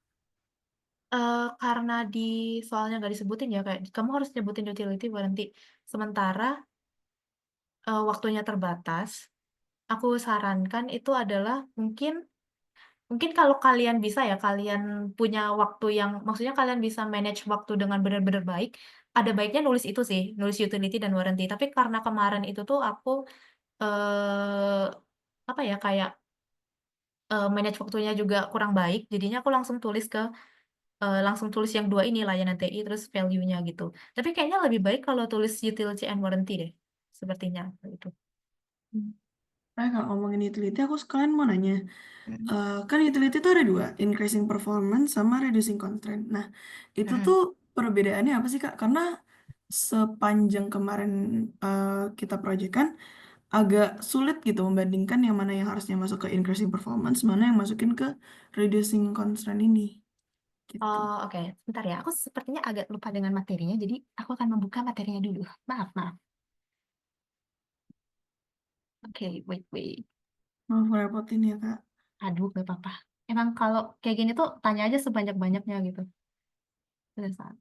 Karena di soalnya nggak disebutin ya, kayak kamu harus nyebutin utility warranty. Sementara waktunya terbatas, aku sarankan itu adalah mungkin kalau kalian bisa ya, kalian punya waktu yang, maksudnya kalian bisa manage waktu dengan benar-benar baik, ada baiknya nulis itu sih, nulis utility dan warranty. Tapi karena kemarin itu tuh aku eh apa ya, kayak manage waktunya juga kurang baik, jadinya aku langsung tulis yang dua ini, layanan TI terus value-nya gitu. Tapi kayaknya lebih baik kalau tulis utility and warranty deh, sepertinya gitu. Kalau ngomongin utility, aku sekalian mau nanya. Hmm. Kan utility itu ada dua, increasing performance sama reducing constraint. Nah, itu Mm-mm. tuh perbedaannya apa sih, Kak? Karena sepanjang kemarin kita project kan, agak sulit gitu membandingkan yang mana yang harusnya masuk ke increasing performance, mana yang masukin ke reducing constraint ini. Gitu. Oh, oke. Bentar ya, aku sepertinya agak lupa dengan materinya, jadi aku akan membuka materinya dulu. Maaf, maaf. Oke, wait. Maaf repotin ya, Kak. Aduh, gak apa-apa. Emang kalau kayak gini tuh tanya aja sebanyak-banyaknya gitu. Udah saat.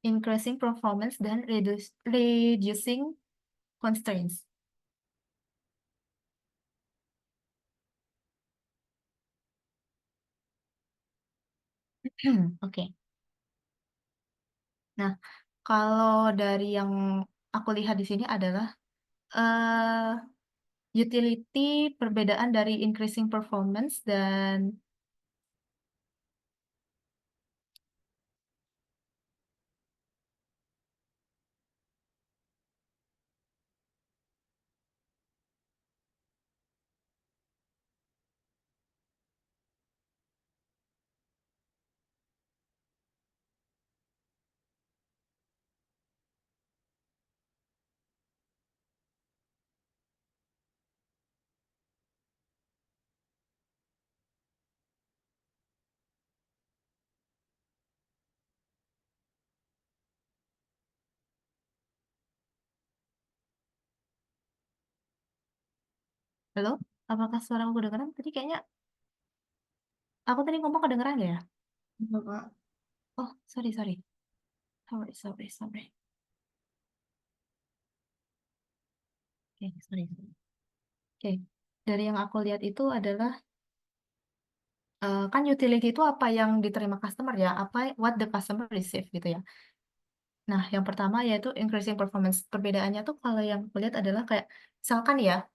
Increasing performance dan reducing constraints. Oke. Nah, kalau dari yang aku lihat di sini adalah eh utility, perbedaan dari increasing performance dan halo, apakah suara aku kedengeran? Tadi kayaknya aku tadi ngomong kedengeran nggak ya? Gitu, Kak. Oh, sorry. Oke, sorry. Oke, dari yang aku lihat itu adalah kan utility itu apa yang diterima customer ya, what the customer receive gitu ya. Nah, yang pertama yaitu increasing performance. Perbedaannya tuh kalau yang aku lihat adalah kayak misalkan ya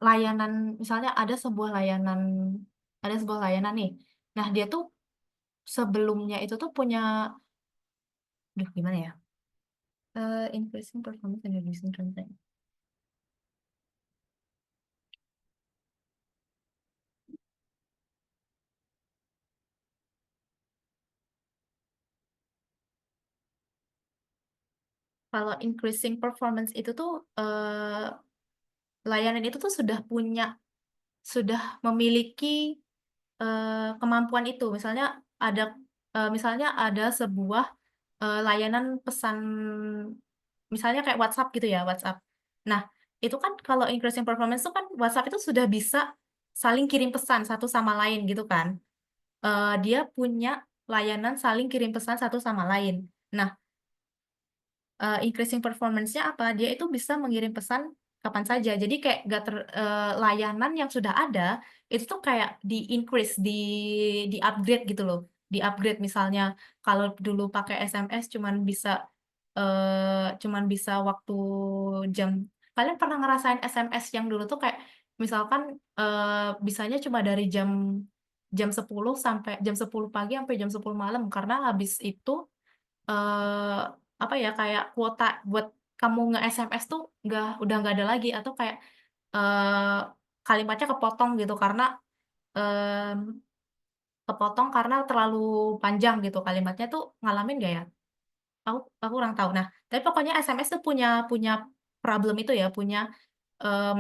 layanan, misalnya ada sebuah layanan nih. Nah, dia tuh sebelumnya itu tuh punya, duh gimana ya? Increasing performance and reducing content. Kalau increasing performance itu tuh layanan itu tuh sudah memiliki kemampuan itu. Misalnya ada sebuah layanan pesan, misalnya kayak WhatsApp gitu ya, WhatsApp. Nah, itu kan kalau increasing performance itu kan WhatsApp itu sudah bisa saling kirim pesan satu sama lain gitu kan. Dia punya layanan saling kirim pesan satu sama lain. Nah, increasing performance-nya apa? Dia itu bisa mengirim pesan kapan saja. Jadi kayak layanan yang sudah ada itu tuh kayak di-increase, di-upgrade gitu loh. Di-upgrade misalnya kalau dulu pakai SMS cuman bisa waktu jam. Kalian pernah ngerasain SMS yang dulu tuh kayak misalkan bisanya cuma dari jam jam 10 sampai jam 10 pagi sampai jam 10 malam karena habis itu eh apa ya, kayak kuota buat kamu nge-SMS tuh udah nggak ada lagi, atau kayak eh kalimatnya em, kepotong karena terlalu panjang gitu kalimatnya. Tuh ngalamin nggak ya? Aku kurang tahu. Nah, tapi pokoknya SMS tuh punya punya problem itu ya, punya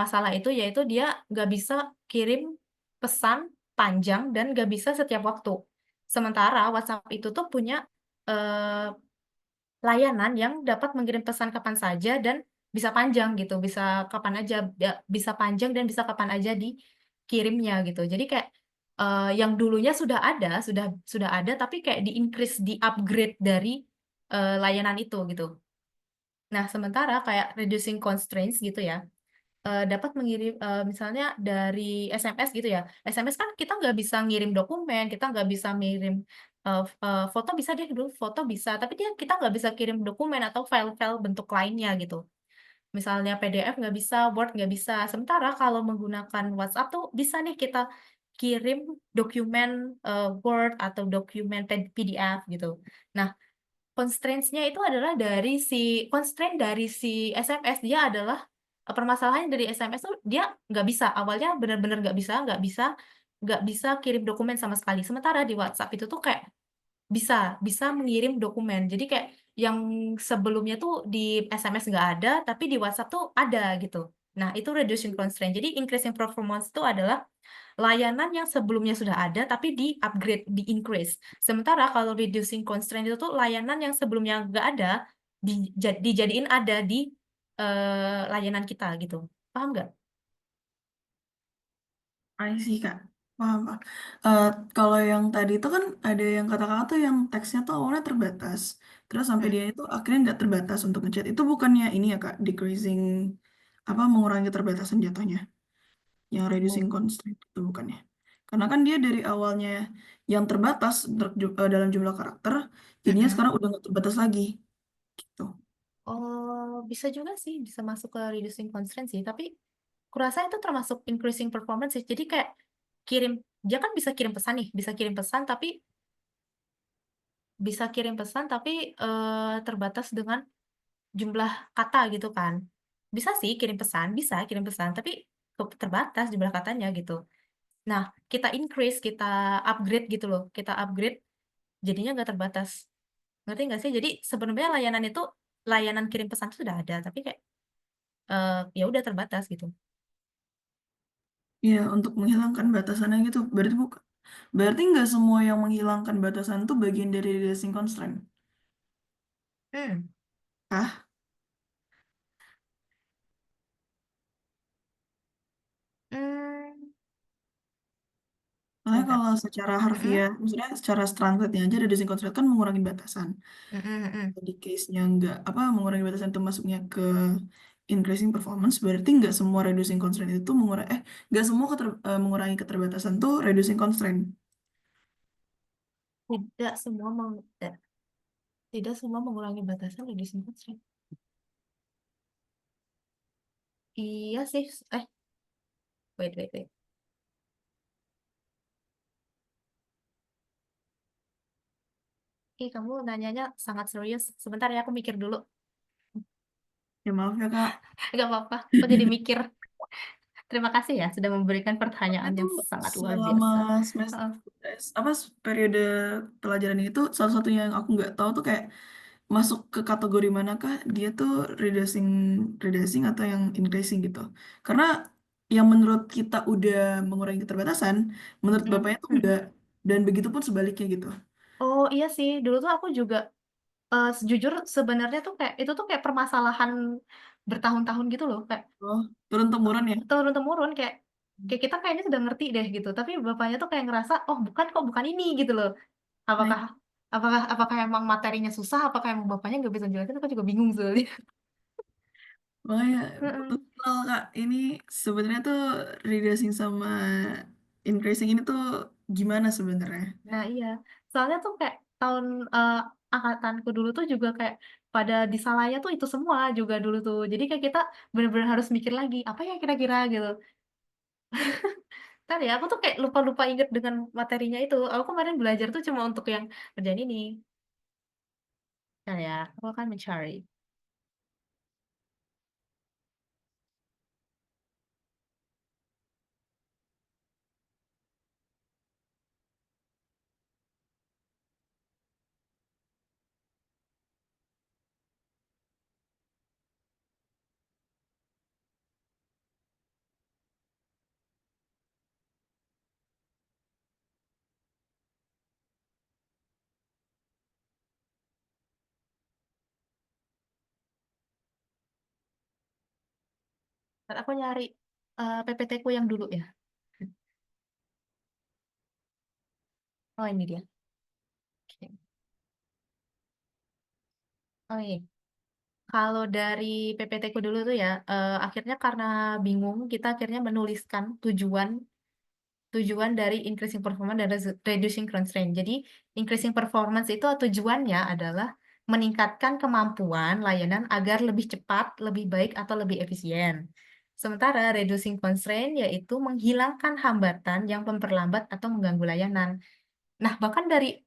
masalah itu, yaitu dia nggak bisa kirim pesan panjang dan nggak bisa setiap waktu. Sementara WhatsApp itu tuh punya eh, layanan yang dapat mengirim pesan kapan saja dan bisa panjang gitu, bisa kapan aja, bisa panjang dan bisa kapan aja dikirimnya gitu. Jadi kayak yang dulunya sudah ada, tapi kayak di increase, di upgrade dari layanan itu gitu. Nah, sementara kayak reducing constraints gitu ya, dapat mengirim misalnya dari SMS gitu ya. SMS kan kita nggak bisa ngirim dokumen, kita nggak bisa ngirim foto, bisa deh dulu foto bisa, tapi kita nggak bisa kirim dokumen atau file-file bentuk lainnya gitu. Misalnya PDF nggak bisa, Word nggak bisa. Sementara kalau menggunakan WhatsApp tuh bisa nih kita kirim dokumen Word atau dokumen PDF gitu. Nah, constraints-nya itu adalah constraint dari si SMS, dia adalah permasalahannya dari SMS tuh dia nggak bisa, awalnya benar-benar nggak bisa kirim dokumen sama sekali. Sementara di WhatsApp itu tuh kayak bisa bisa mengirim dokumen. Jadi kayak yang sebelumnya tuh di SMS nggak ada, tapi di WhatsApp tuh ada gitu. Nah, itu reducing constraint. Jadi increasing performance itu adalah layanan yang sebelumnya sudah ada tapi di-upgrade, di-increase. Sementara kalau reducing constraint itu tuh layanan yang sebelumnya nggak ada dijadiin ada di layanan kita gitu. Paham nggak? Sih Kak, paham Pak. Eh, Kalau yang tadi itu kan ada yang kata-kata tuh yang teksnya tuh awalnya terbatas, terus sampai Hmm. dia itu akhirnya nggak terbatas untuk ngechat. Itu bukannya ini ya Kak, decreasing apa mengurangi keterbatasan jatuhnya, yang reducing Oh. constraint itu bukannya? Karena kan dia dari awalnya yang terbatas dalam jumlah karakter, jadinya Mm-mm. sekarang udah nggak terbatas lagi, gitu. Oh, bisa juga sih, bisa masuk ke reducing constraint sih. Tapi kurasa itu termasuk increasing performance sih. Jadi kayak kirim, dia kan bisa kirim pesan nih, bisa kirim pesan tapi terbatas dengan jumlah kata gitu kan. Bisa sih kirim pesan, tapi terbatas jumlah katanya gitu. Nah, kita increase, kita upgrade gitu loh. Kita upgrade, jadinya nggak terbatas. Ngerti nggak sih? Jadi sebenarnya layanan kirim pesan itu sudah ada, tapi kayak ya udah terbatas gitu. Ya, untuk menghilangkan batasannya gitu, berarti bukan. Berarti nggak semua yang menghilangkan batasan itu bagian dari reducing constraint. Hmm. Kah? Hmm. Soalnya Sebentar. kalau secara Mm-mm. harfiah, maksudnya secara translate-nya aja reducing constraint kan mengurangi batasan. Mm-mm, mm-mm. Di case-nya nggak apa mengurangi batasan itu masuknya ke increasing performance, berarti nggak semua reducing constraint itu mengurangi nggak semua mengurangi keterbatasan tuh reducing constraint. Tidak semua tidak semua mengurangi batasan reducing constraint. Iya sih. Wait, wait, wait. Kamu nanyanya sangat serius. Sebentar ya, aku mikir dulu. Ya maaf ya Kak. Gak apa-apa, aku jadi mikir. Terima kasih ya sudah memberikan pertanyaan Itu yang sangat luar selama biasa. semester Heeh. apa periode pelajaran ini tuh salah satunya yang aku nggak tahu tuh kayak masuk ke kategori manakah dia tuh reducing reducing atau yang increasing gitu. Karena yang menurut kita udah mengurangi keterbatasan, menurut Mm-mm, bapaknya tuh enggak mm-mm. dan begitu pun sebaliknya gitu. Oh iya sih, dulu tuh aku juga jujur sebenarnya tuh kayak itu tuh kayak permasalahan bertahun-tahun gitu loh, kayak Oh, turun temurun ya. turun-temurun kayak kayak kita kayaknya sudah ngerti deh gitu, tapi bapaknya tuh kayak ngerasa oh bukan kok, bukan ini gitu loh. Nah, Apakah apakah emang materinya susah, apakah emang bapaknya nggak bisa jelasin? Aku juga bingung soalnya. makanya Mm-mm. betul Kak, ini sebenarnya tuh reducing sama increasing ini tuh gimana sebenarnya? Nah iya, soalnya tuh kayak tahun angkatanku dulu tuh juga kayak pada disalahnya tuh itu semua juga dulu tuh. Jadi kayak kita bener-bener harus mikir lagi, apa ya kira-kira gitu. Ntar ya, aku tuh kayak lupa-lupa inget dengan materinya itu. Aku kemarin belajar tuh cuma untuk yang kerjaan ini. Ntar ya, aku akan mencari. Ntar aku nyari PPT ku yang dulu ya. Oh, ini dia. Oke. Oh, iya. Kalau dari PPT ku dulu tuh ya, akhirnya karena bingung, kita akhirnya menuliskan tujuan dari increasing performance dan reducing constraint. Jadi, increasing performance itu tujuannya adalah meningkatkan kemampuan layanan agar lebih cepat, lebih baik, atau lebih efisien. Sementara reducing constraint yaitu menghilangkan hambatan yang memperlambat atau mengganggu layanan. Nah, bahkan dari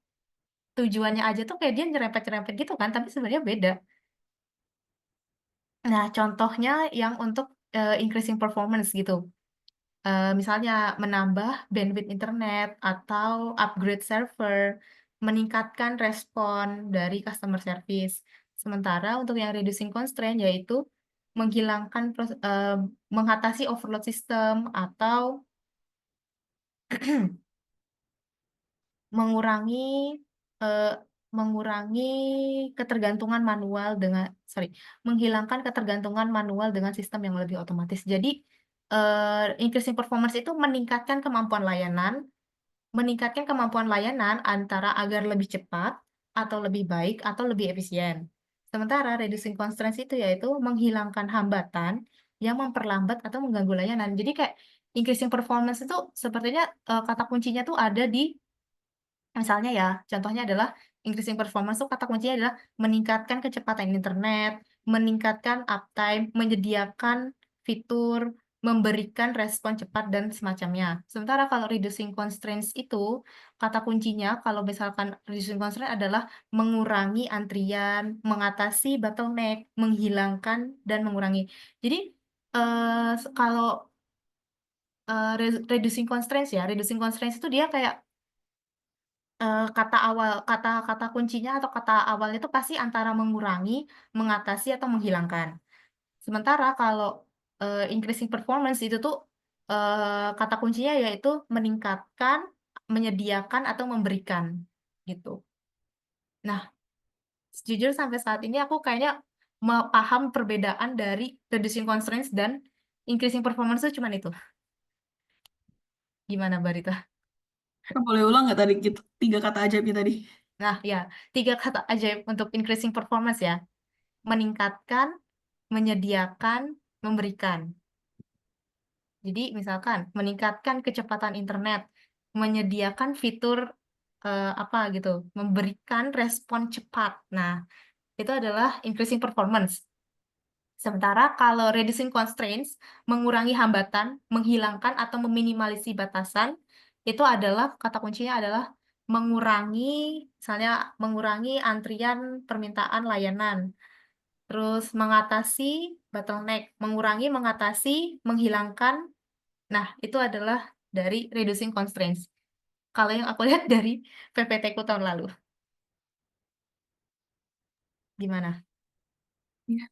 tujuannya aja tuh kayak dia nyerempet-nyerempet gitu kan, tapi sebenarnya beda. Nah, contohnya yang untuk increasing performance gitu. Misalnya menambah bandwidth internet atau upgrade server, meningkatkan respon dari customer service. Sementara untuk yang reducing constraint yaitu menghilangkan mengatasi overload system atau mengurangi eh, mengurangi ketergantungan manual dengan menghilangkan ketergantungan manual dengan sistem yang lebih otomatis. Jadi increasing performance itu meningkatkan kemampuan layanan antara agar lebih cepat atau lebih baik atau lebih efisien. Sementara reducing constraints itu yaitu menghilangkan hambatan yang memperlambat atau mengganggu layanan. Jadi kayak increasing performance itu sepertinya kata kuncinya tuh ada di misalnya ya, contohnya adalah increasing performance itu kata kuncinya adalah meningkatkan kecepatan internet, meningkatkan uptime, menyediakan fitur, memberikan respon cepat dan semacamnya. Sementara kalau reducing constraints itu kata kuncinya kalau misalkan reducing constraint adalah mengurangi antrian, mengatasi bottleneck, menghilangkan dan mengurangi. Jadi kalau reducing constraints ya, reducing constraints itu dia kayak kata kuncinya atau kata awalnya itu pasti antara mengurangi, mengatasi atau menghilangkan. Sementara kalau increasing performance itu tuh kata kuncinya yaitu meningkatkan, menyediakan atau memberikan gitu. Nah, jujur sampai saat ini aku kayaknya paham perbedaan dari reducing constraints dan increasing performance itu cuman itu. Gimana Barita? Kak, boleh ulang nggak tadi gitu, 3 kata ajaibnya tadi? Nah, ya, 3 kata ajaib untuk increasing performance ya. Meningkatkan, menyediakan, memberikan. Jadi misalkan meningkatkan kecepatan internet, menyediakan fitur apa gitu, memberikan respon cepat. Nah, itu adalah increasing performance. Sementara kalau reducing constraints, mengurangi hambatan, menghilangkan atau meminimalisi batasan, itu adalah kata kuncinya adalah mengurangi, misalnya mengurangi antrian permintaan layanan. Terus mengatasi bottleneck, mengurangi, mengatasi, menghilangkan. Nah, itu adalah dari reducing constraints. Kalau yang aku lihat dari PPT ku tahun lalu. Gimana? Ya,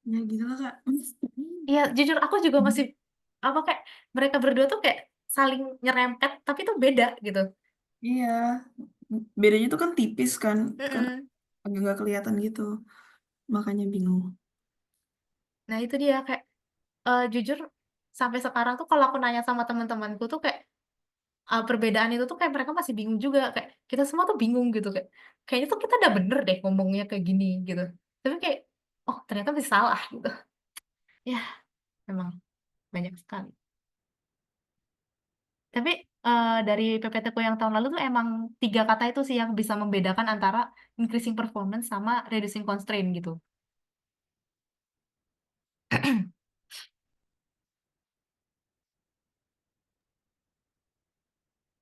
ya gitu lah Kak. Iya, jujur aku juga masih apa kayak mereka berdua tuh kayak saling nyerempet, tapi itu beda gitu. Iya, bedanya tuh kan tipis kan Mm-mm. agak nggak kelihatan gitu, makanya bingung. Nah, itu dia kayak jujur sampai sekarang tuh kalau aku nanya sama teman-temanku tuh kayak perbedaan itu tuh kayak mereka masih bingung juga kayak kita semua tuh bingung gitu kayak kayaknya tuh kita udah bener deh ngomongnya kayak gini gitu. Tapi kayak oh ternyata bisa salah gitu. Ya, memang banyak sekali. Tapi dari PPT ku yang tahun lalu tuh emang 3 kata itu sih yang bisa membedakan antara increasing performance sama reducing constraint gitu.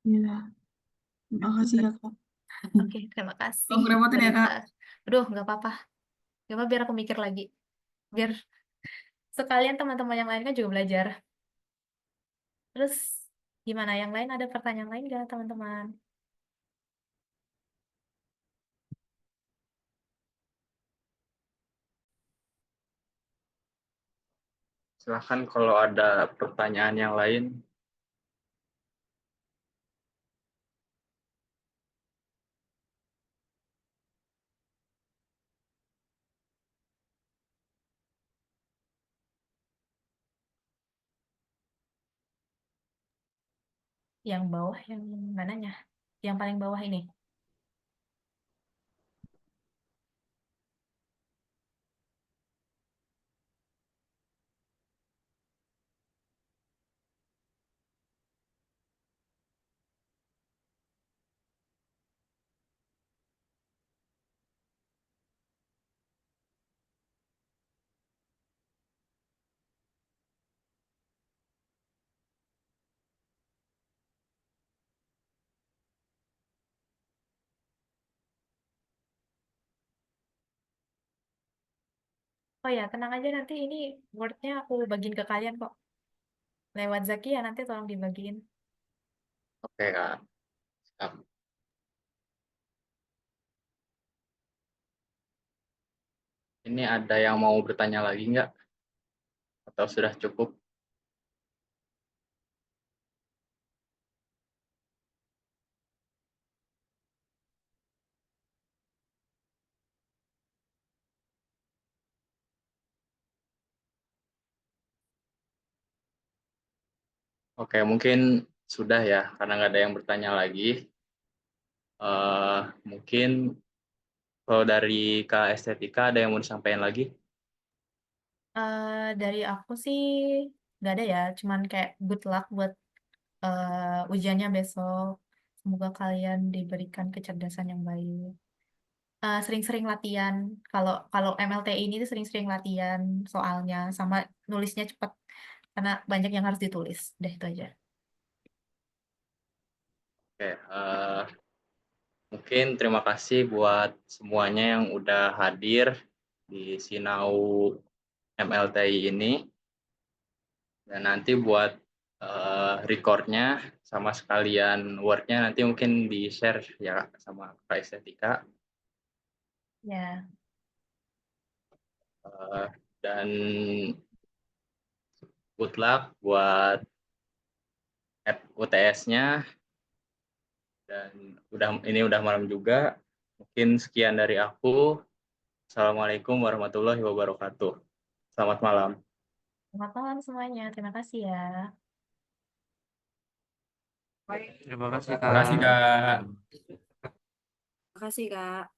Iya, makasih ya Kak. Oke, terima kasih, Kamu repotin ya Barita. Kak. Aduh, nggak apa-apa. Nggak apa biar aku mikir lagi. Biar sekalian teman-teman yang lain kan juga belajar. Terus, gimana? Yang lain ada pertanyaan lain nggak, teman-teman? Silahkan kalau ada pertanyaan yang lain. Yang bawah yang mananya? Yang paling bawah ini. Oh ya, tenang aja nanti ini Word-nya aku bagiin ke kalian kok. Lewat Zaki ya nanti tolong dibagiin. Oke, Kak. Siap. Ini ada yang mau bertanya lagi nggak? Atau sudah cukup? Oke, mungkin sudah ya, karena nggak ada yang bertanya lagi. Mungkin kalau dari Kak Estetika ada yang mau disampaikan lagi? Dari aku sih nggak ada ya, cuman kayak good luck buat ujiannya besok. Semoga kalian diberikan kecerdasan yang baik. Sering-sering latihan. Kalau kalau MLTI ini tuh sering-sering latihan soalnya sama nulisnya cepat karena banyak yang harus ditulis. Udah itu aja. Oke, mungkin terima kasih buat semuanya yang udah hadir di Sinau MLTI ini. Dan nanti buat recordnya sama sekalian Word-nya nanti mungkin di-share ya sama Kak Estetika. Ya, Dan good luck buat UTS-nya. Dan ini udah malam juga. Mungkin sekian dari aku. Assalamualaikum warahmatullahi wabarakatuh. Selamat malam. selamat malam semuanya. Terima kasih ya. Terima kasih, Terima kasih, Kak. Kak. Makasih, Kak.